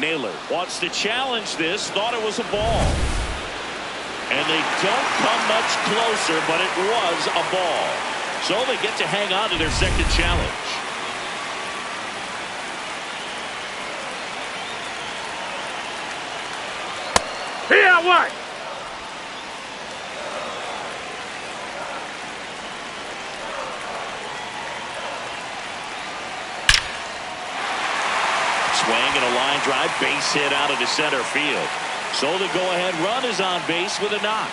Naylor wants to challenge this, thought it was a ball. And they don't come much closer, but it was a ball. So they get to hang on to their second challenge. Yeah, what? Swing and a line drive, base hit out of the center field. So the go-ahead run is on base with a knock.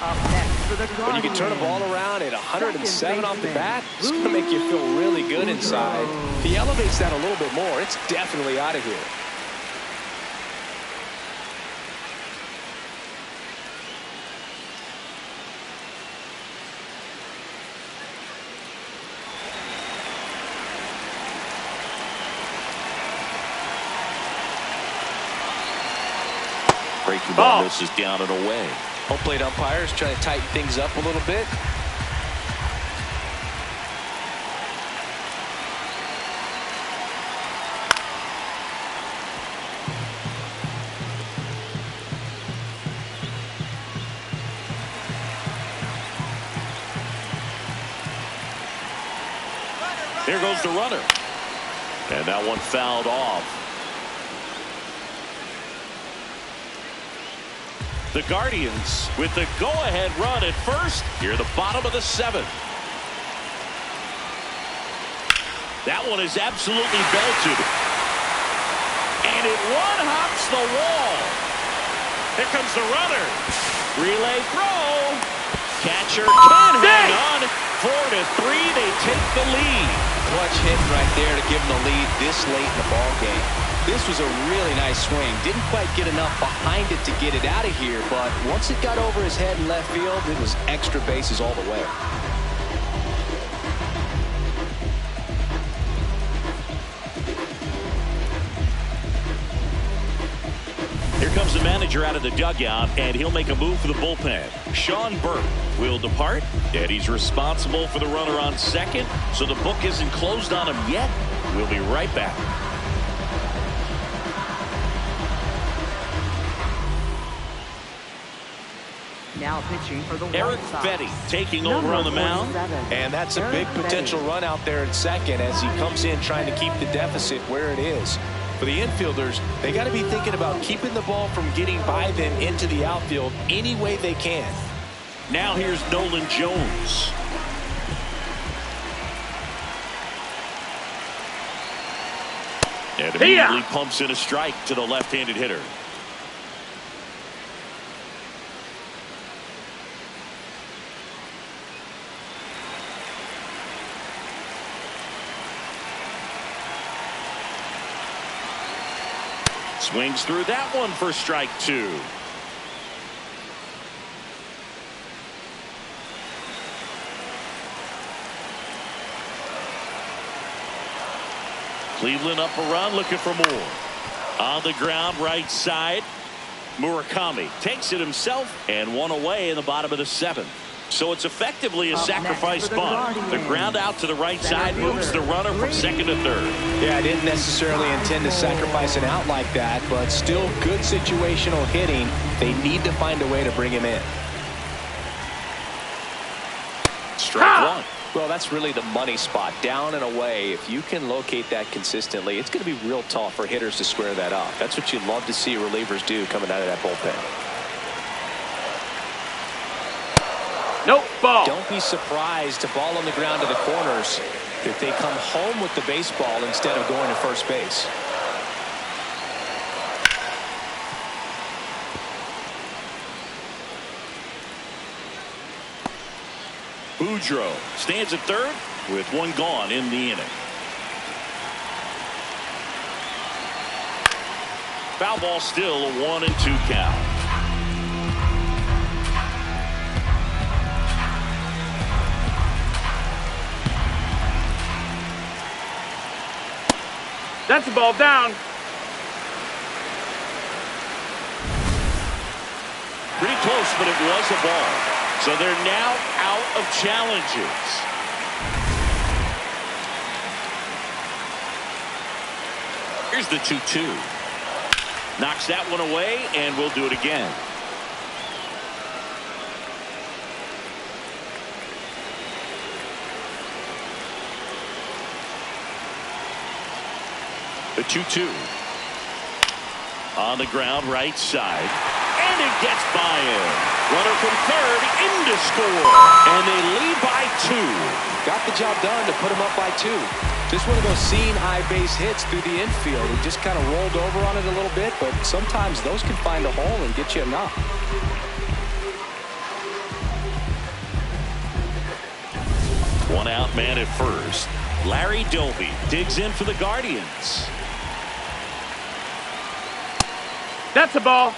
Up next for the Guardians. When you can turn a ball around at 107 off the bat, it's going to make you feel really good inside. If he elevates that a little bit more, it's definitely out of here. Breaking ball misses down and away. Home plate umpires trying to tighten things up a little bit. There goes the runner. And that one fouled off. The Guardians with the go-ahead run at first here, the bottom of the seventh. That one is absolutely belted. And it one-hops the wall. Here comes the runner. Relay throw. Catcher can hang on. 4-3, they take the lead. Clutch hit right there to give them the lead this late in the ball game. This was a really nice swing. Didn't quite get enough behind it to get it out of here, but once it got over his head in left field, it was extra bases all the way. Here comes the manager out of the dugout, and he'll make a move for the bullpen. Sean Burke will depart, and he's responsible for the runner on second, so the book isn't closed on him yet. We'll be right back. Now pitching for the Eric White Sox. Betty taking over on the mound. And that's a big potential run out there in second as he comes in trying to keep the deficit where it is. For the infielders, they got to be thinking about keeping the ball from getting by them into the outfield any way they can. Now here's Nolan Jones. And immediately pumps in a strike to the left-handed hitter. Swings through that one for strike 2. Cleveland up a run, looking for more. On the ground, right side. Murakami takes it himself and one away in the bottom of the 7th. So it's effectively a sacrifice bunt. The ground out to the right side moves the runner from second to third. Yeah, I didn't necessarily intend to sacrifice an out like that, but still good situational hitting. They need to find a way to bring him in. Strike 1. Well, that's really the money spot. Down and away. If you can locate that consistently, it's going to be real tough for hitters to square that up. That's what you'd love to see relievers do coming out of that bullpen. Nope, ball. Don't be surprised to ball on the ground to the corners if they come home with the baseball instead of going to first base. Boudreaux stands at third with one gone in the inning. Foul ball, still a 1-2 count. That's the ball down. Pretty close, but it was a ball. So they're now out of challenges. Here's the 2-2. Knocks that one away, and we'll do it again. The 2-2. On the ground, right side. And it gets by him. Runner from third in to score. And they lead by 2. Got the job done to put him up by 2. Just one of those seeing high base hits through the infield. He just kind of rolled over on it a little bit, but sometimes those can find a hole and get you a knock. One out man at first. Larry Doby digs in for the Guardians. That's a ball.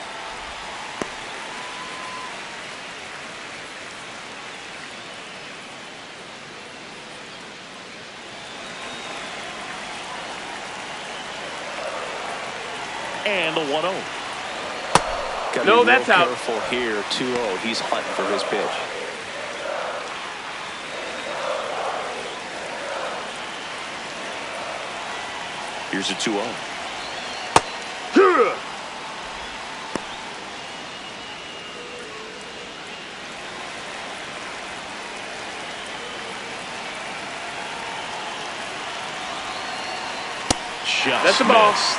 And the 1-0. No, that's out. Careful here. 2-0. He's hunting for his pitch. Here's a 2-0. Just That's the ball. missed.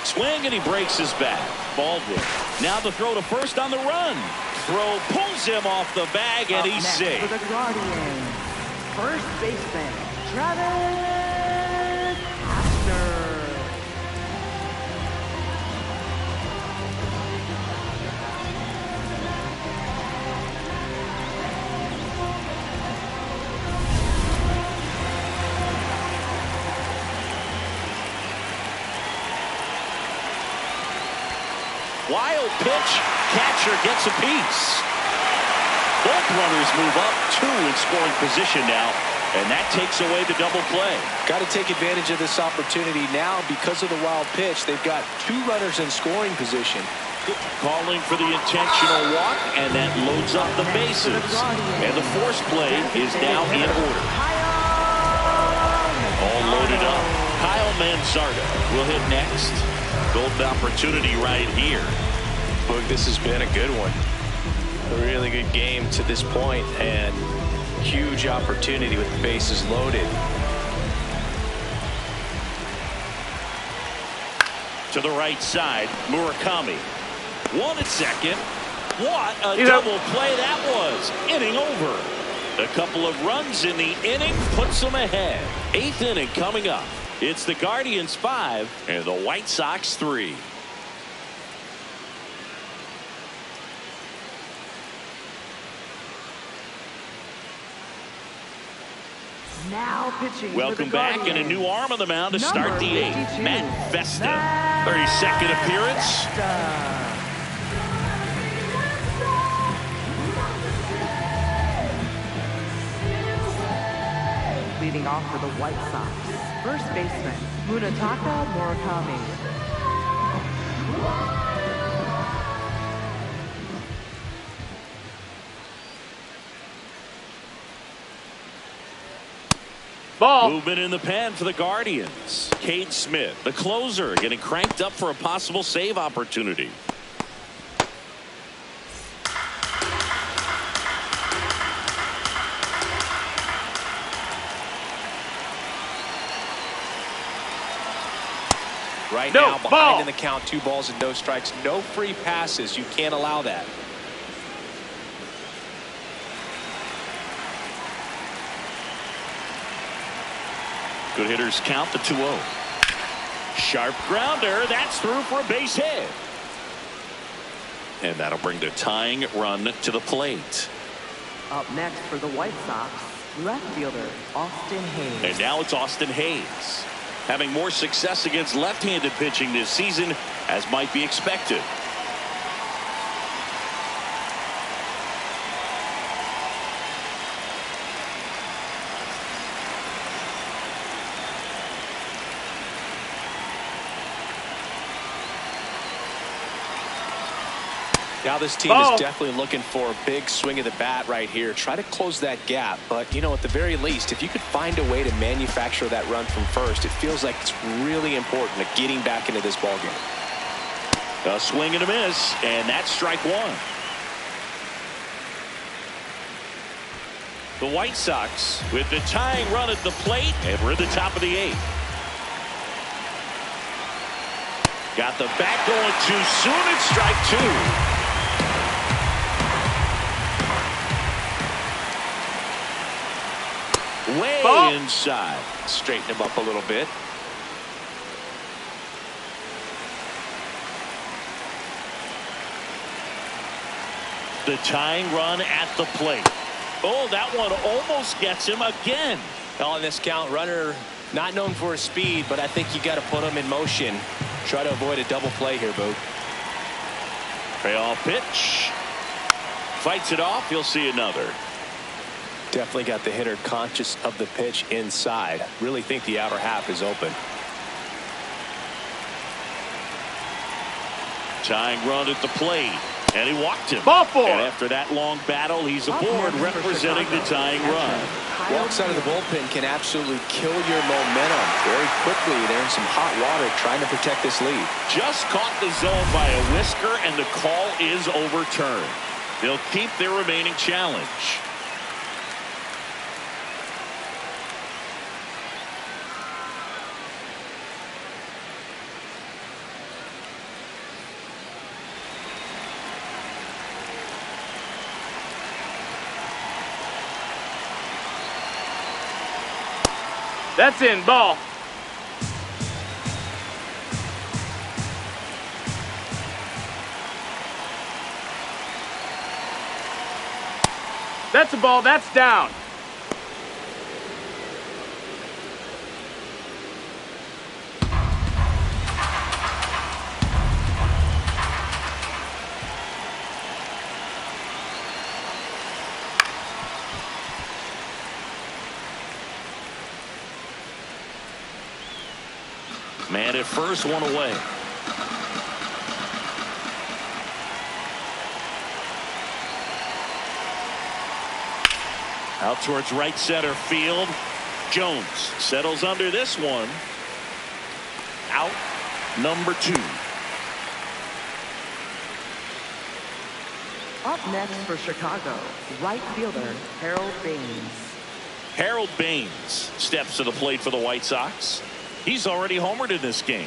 Swing, and he breaks his back. Baldwin. Now the throw to first on the run. Throw pulls him off the bag, and he's safe. For the Guardians, first baseman, Travis Hafner. Wild pitch. Catcher gets a piece. Both runners move up, 2 in scoring position now, and that takes away the double play. Got to take advantage of this opportunity now because of the wild pitch. They've got 2 runners in scoring position. Calling for the intentional walk, and that loads up the bases. And the force play is now in order. All loaded up. Kyle Manzardo will hit next. Golden opportunity right here. Look, this has been a good one. A really good game to this point, and huge opportunity with the bases loaded. To the right side, Murakami. 1 at second. What a double play that was. Inning over. A couple of runs in the inning puts them ahead. 8th inning coming up. It's the Guardians 5 and the White Sox 3. Now pitching. Welcome back, and a new arm on the mound to start the eighth. 52, Matt Vesta, 32nd appearance. Leading off for the White Sox, first baseman Munetaka Murakami. Ball. Movement in the pen for the Guardians. Cade Smith, the closer, getting cranked up for a possible save opportunity. Right No, now, behind ball. in the count, 2 balls and no strikes, no free passes. You can't allow that. Good hitters count the 2-0. Sharp grounder. That's through for a base hit. And that'll bring the tying run to the plate. Up next for the White Sox, left fielder Austin Hayes. And now it's Austin Hayes, having more success against left-handed pitching this season, as might be expected. Now this team Ball. is definitely looking for a big swing of the bat right here. Try to close that gap. But, you know, at the very least, if you could find a way to manufacture that run from first, it feels like it's really important to getting back into this ballgame. A swing and a miss, and that's strike one. The White Sox with the tying run at the plate, and we're at the top of the eighth. Got the bat going too soon. It's strike two. Way Ball. inside. Straighten him up a little bit. The tying run at the plate. Oh, that one almost gets him again. On this count, runner not known for his speed, but I think you got to put him in motion. Try to avoid a double play here, Boog. Payoff pitch. Fights it off. You'll see another. Definitely got the hitter conscious of the pitch inside. Really think the outer half is open. Tying run at the plate. And he walked him. Ball four. And after that long battle, he's aboard representing the tying run. Walks out of the bullpen can absolutely kill your momentum very quickly. They're in some hot water trying to protect this lead. Just caught the zone by a whisker, and the call is overturned. They'll keep their remaining challenge. That's in. Ball. That's a ball. That's down. Man at first, one away. Out towards right center field. Jones settles under this one. Out number 2. Up next for Chicago, right fielder Harold Baines. Harold Baines steps to the plate for the White Sox. He's already homered in this game.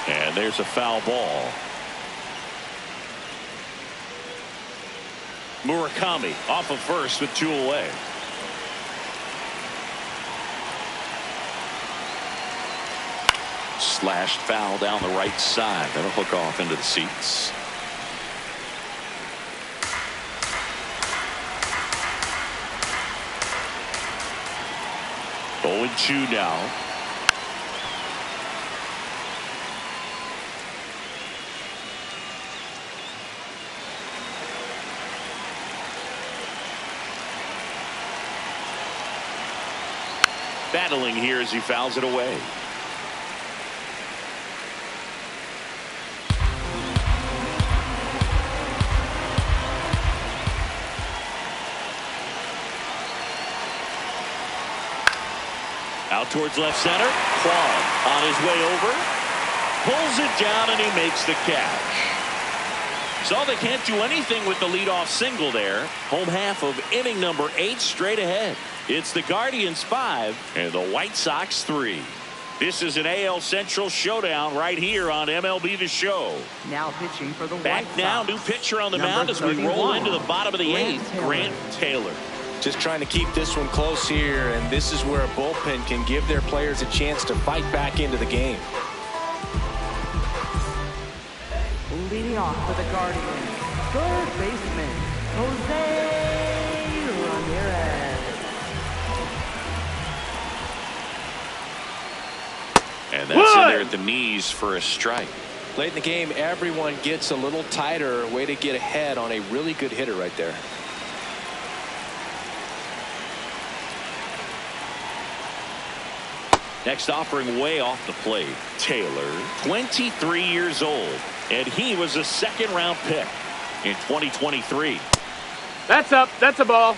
And there's a foul ball. Murakami off of first with 2 away. slashed foul down the right side. That'll hook off into the seats. Oh, and 2 now. Battling here as he fouls it away. Out towards left center. Quam on his way over. Pulls it down and he makes the catch. So they can't do anything with the leadoff single there. Home half of inning number 8 straight ahead. It's the Guardians 5 and the White Sox 3. This is an AL Central showdown right here on MLB The Show. Now pitching for the Back White Sox. now, new pitcher on the Number mound as we roll 31, into the bottom of the 8th. Grant Taylor. Just trying to keep this one close here, and this is where a bullpen can give their players a chance to fight back into the game. Leading off for the Guardians, third baseman, Jose Ramirez. And that's in there at the knees for a strike. Late in the game, everyone gets a little tighter. Way to get ahead on a really good hitter right there. Next offering way off the plate. Taylor, 23 years old, and he was a second-round pick in 2023. That's up. That's a ball.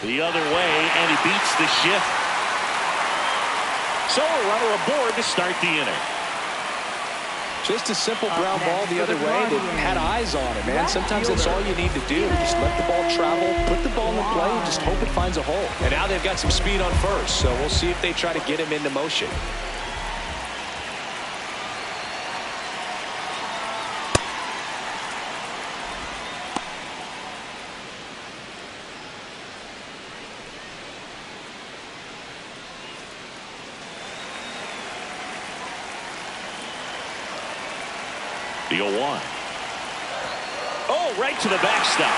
The other way, and he beats the shift. So a runner aboard to start the inning. Just a simple ground ball the other way that had eyes on it, man. Sometimes that's all you need to do. Just let the ball travel, put the ball in play, and just hope it finds a hole. And now they've got some speed on first, so we'll see if they try to get him into motion. The 0-1. Oh, right to the backstop.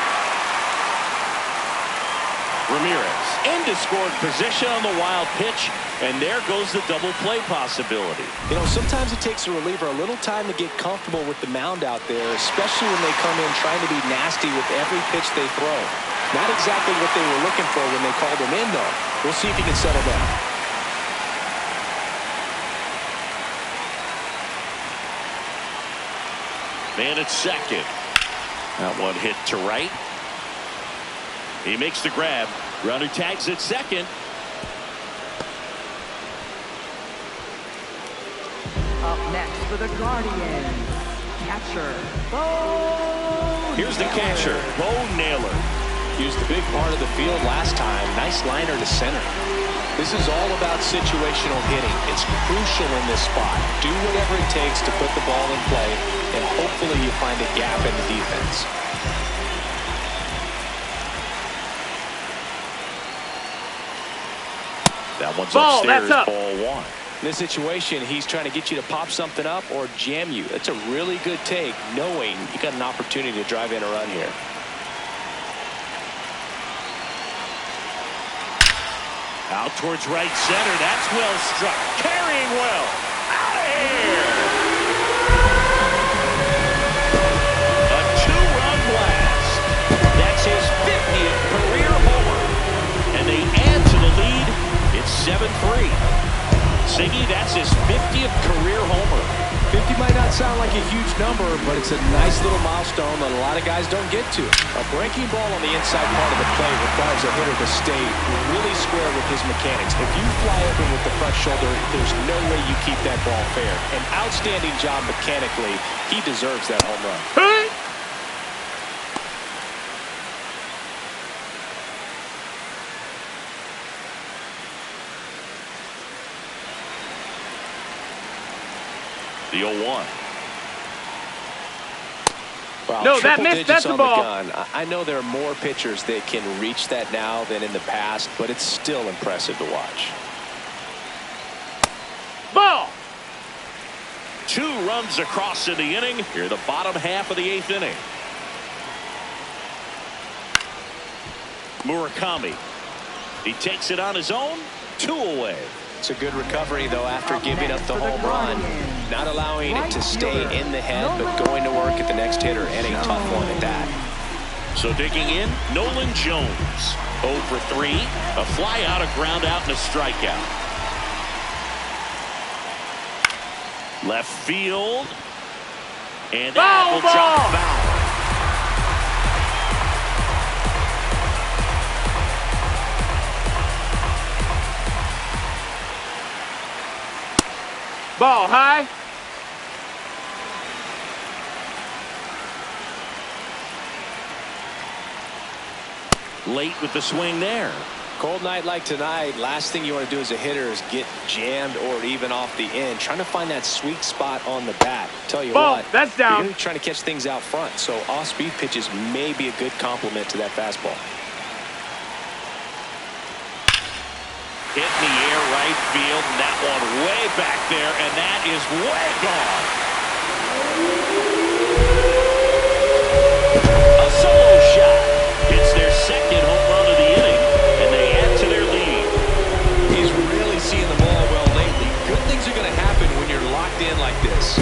Ramirez into scoring position on the wild pitch, and there goes the double play possibility. You know, sometimes it takes a reliever a little time to get comfortable with the mound out there, especially when they come in trying to be nasty with every pitch they throw. Not exactly what they were looking for when they called him in, though. We'll see if he can settle down. Man at second. That one hit to right. He makes the grab. Runner tags at second. Up next for the Guardians, catcher, Bo Here's the catcher, Bo Naylor. Used a big part of the field last time. Nice liner to center. This is all about situational hitting. It's crucial in this spot. Do whatever it takes to put the ball in play, and hopefully you find a gap in the defense. That one's Ball, upstairs, that's up. ball 1. In this situation, he's trying to get you to pop something up or jam you. That's a really good take, knowing you got an opportunity to drive in a run here. Out towards right center. That's well struck. Carrying well. Out of here. A 2-run blast. That's his 50th career homer. And they add to the lead. It's 7-3. Siggy, that's his 50th career homer. 50 might not sound like a huge number, but it's a nice little milestone that a lot of guys don't get to. A breaking ball on the inside part of the play requires a hitter to stay really square with his mechanics. If you fly open with the front shoulder, there's no way you keep that ball fair. An outstanding job mechanically. He deserves that home run. Hey! The 0-1. Well, No, that triple missed. digits That's a on the ball. gun. I know there are more pitchers that can reach that now than in the past, but it's still impressive to watch. Ball. 2 runs across in the inning. Here, the bottom half of the 8th inning. Murakami. He takes it on his own. 2 away. It's a good recovery, though, after giving up the home run. Not allowing it to stay in the head, but going to work at the next hitter, and a tough one at that. So digging in, Nolan Jones. 0 for 3. A fly out, a ground out, and a strikeout. Left field. And that will drop foul. Ball high. Late with the swing there. Cold night like tonight, last thing you want to do as a hitter is get jammed or even off the end. Trying to find that sweet spot on the bat. Tell you Ball, what, that's you're down. really trying to catch things out front, so off-speed pitches may be a good complement to that fastball. Hit in the air right field, and that one way back there, and that is way gone. A solo shot. It's their 2nd home run of the inning, and they add to their lead. He's really seeing the ball well lately. Good things are going to happen when you're locked in like this.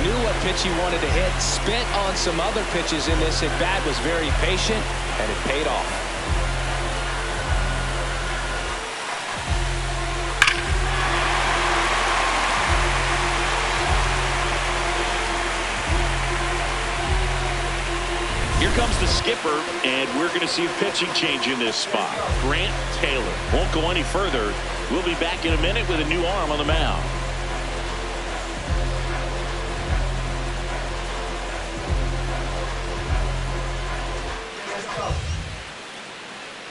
Knew what pitch he wanted to hit, spent on some other pitches in this at bat, was very patient, and it paid off. Here comes the skipper, and we're going to see a pitching change in this spot. Grant Taylor won't go any further. We'll be back in a minute with a new arm on the mound.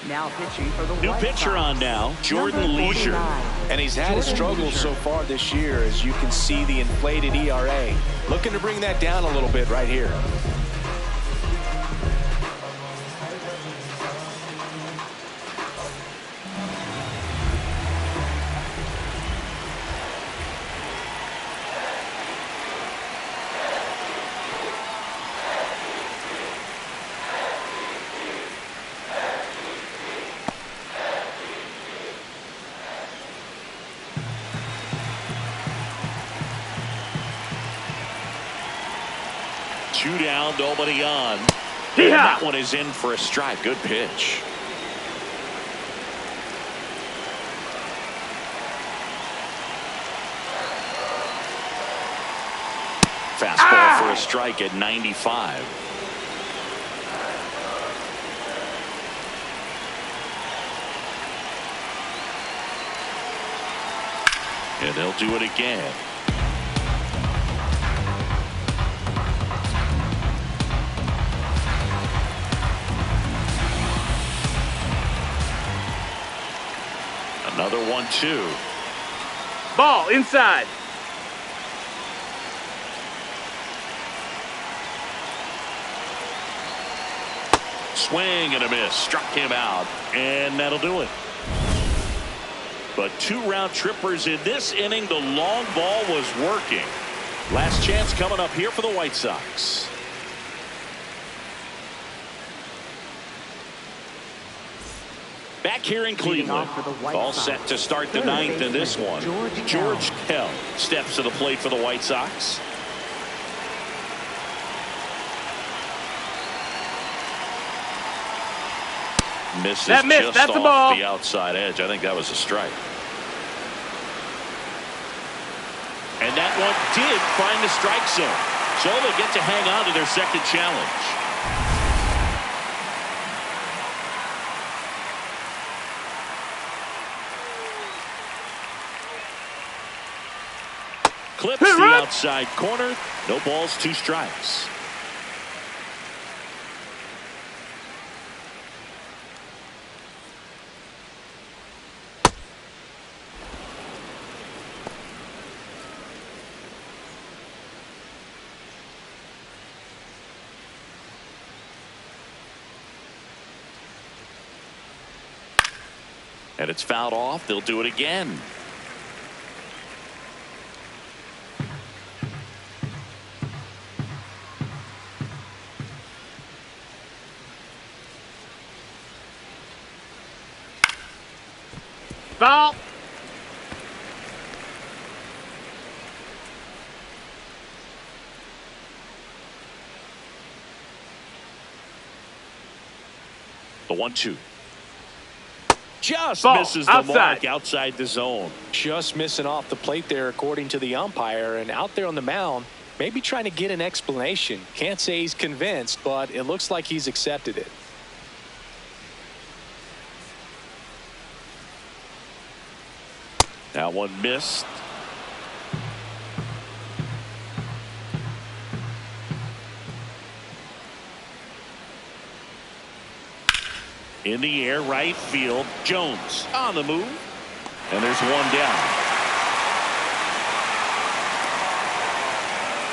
Now pitching for the New White pitcher Sox. on now, Jordan Number Leisure. 49. And he's had his Jordan struggles Leisure. so far this year, as you can see the inflated ERA. Looking to bring that down a little bit right here. Two down, nobody on. Yeah. That one is in for a strike. Good pitch. Fastball for a strike at 95. And they'll do it again. Another 1-2. Ball inside. Swing and a miss. Struck him out. And that'll do it. But 2 round trippers in this inning. The long ball was working. Last chance coming up here for the White Sox. Back here in Cleveland, all set to start the 9th in this one. George Kell steps to the plate for the White Sox. Misses That miss, just that's a off ball. the outside edge. I think that was a strike. And that one did find the strike zone. So they get to hang on to their 2nd challenge. Clips the outside corner. No balls, 2 strikes. And it's fouled off. They'll do it again. Ball. The 1-2. Just Ball. misses the Outside. mark outside the zone. Just missing off the plate there, according to the umpire. And out there on the mound, maybe trying to get an explanation. Can't say he's convinced, but it looks like he's accepted it. That one missed. In the air, right field. Jones on the move. And there's one down.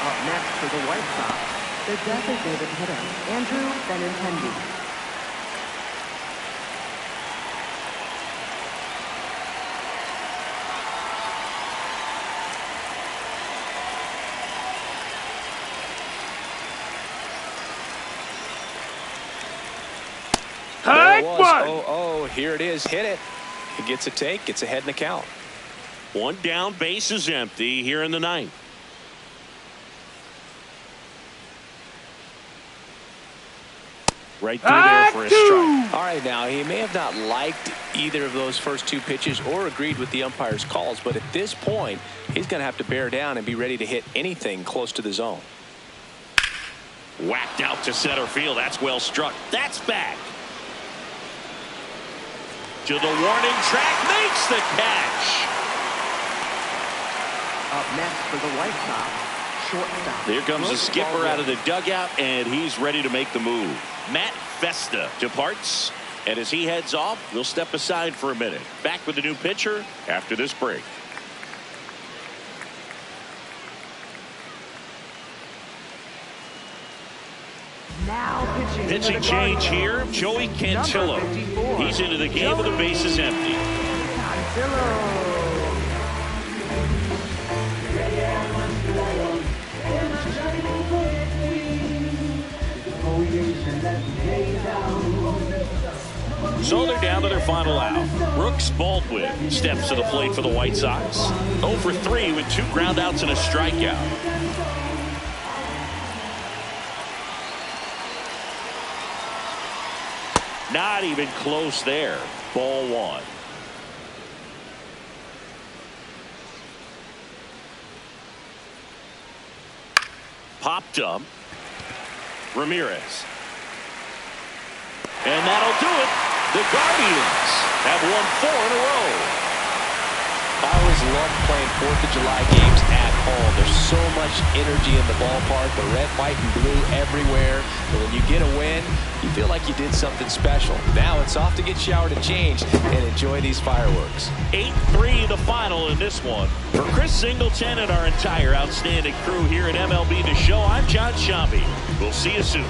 Up next for the White Sox, the designated hitter, Andrew Benintendi. There Hard it was. one. Oh, here it is. Hit it. He gets a take, gets ahead in the count. One down, base is empty here in the ninth. Right through there for a strike. All right, now, he may have not liked either of those first two pitches or agreed with the umpire's calls, but at this point, he's going to have to bear down and be ready to hit anything close to the zone. Whacked out to center field. That's well struck. That's back. To the warning track, makes the catch. Up next for the White Sox, shortstop. Here comes the skipper out of the dugout, and he's ready to make the move. Matt Festa departs, and as he heads off, we'll step aside for a minute. Back with the new pitcher after this break. Now Pitching change here, Joey Cantillo. He's into the game with the bases empty. Cantillo. So they're down to their final out. Brooks Baldwin steps to the plate for the White Sox. 0 for 3 with 2 groundouts and a strikeout. Not even close there. Ball 1. Popped up. Ramirez. And that'll do it. The Guardians have won 4 in a row. I always love playing 4th of July games at home. There's so much energy in the ballpark, the red, white, and blue everywhere. And when you get a win, you feel like you did something special. Now it's off to get showered and changed and enjoy these fireworks. 8-3 the final in this one. For Chris Singleton and our entire outstanding crew here at MLB The Show, I'm John Shambi. We'll see you soon.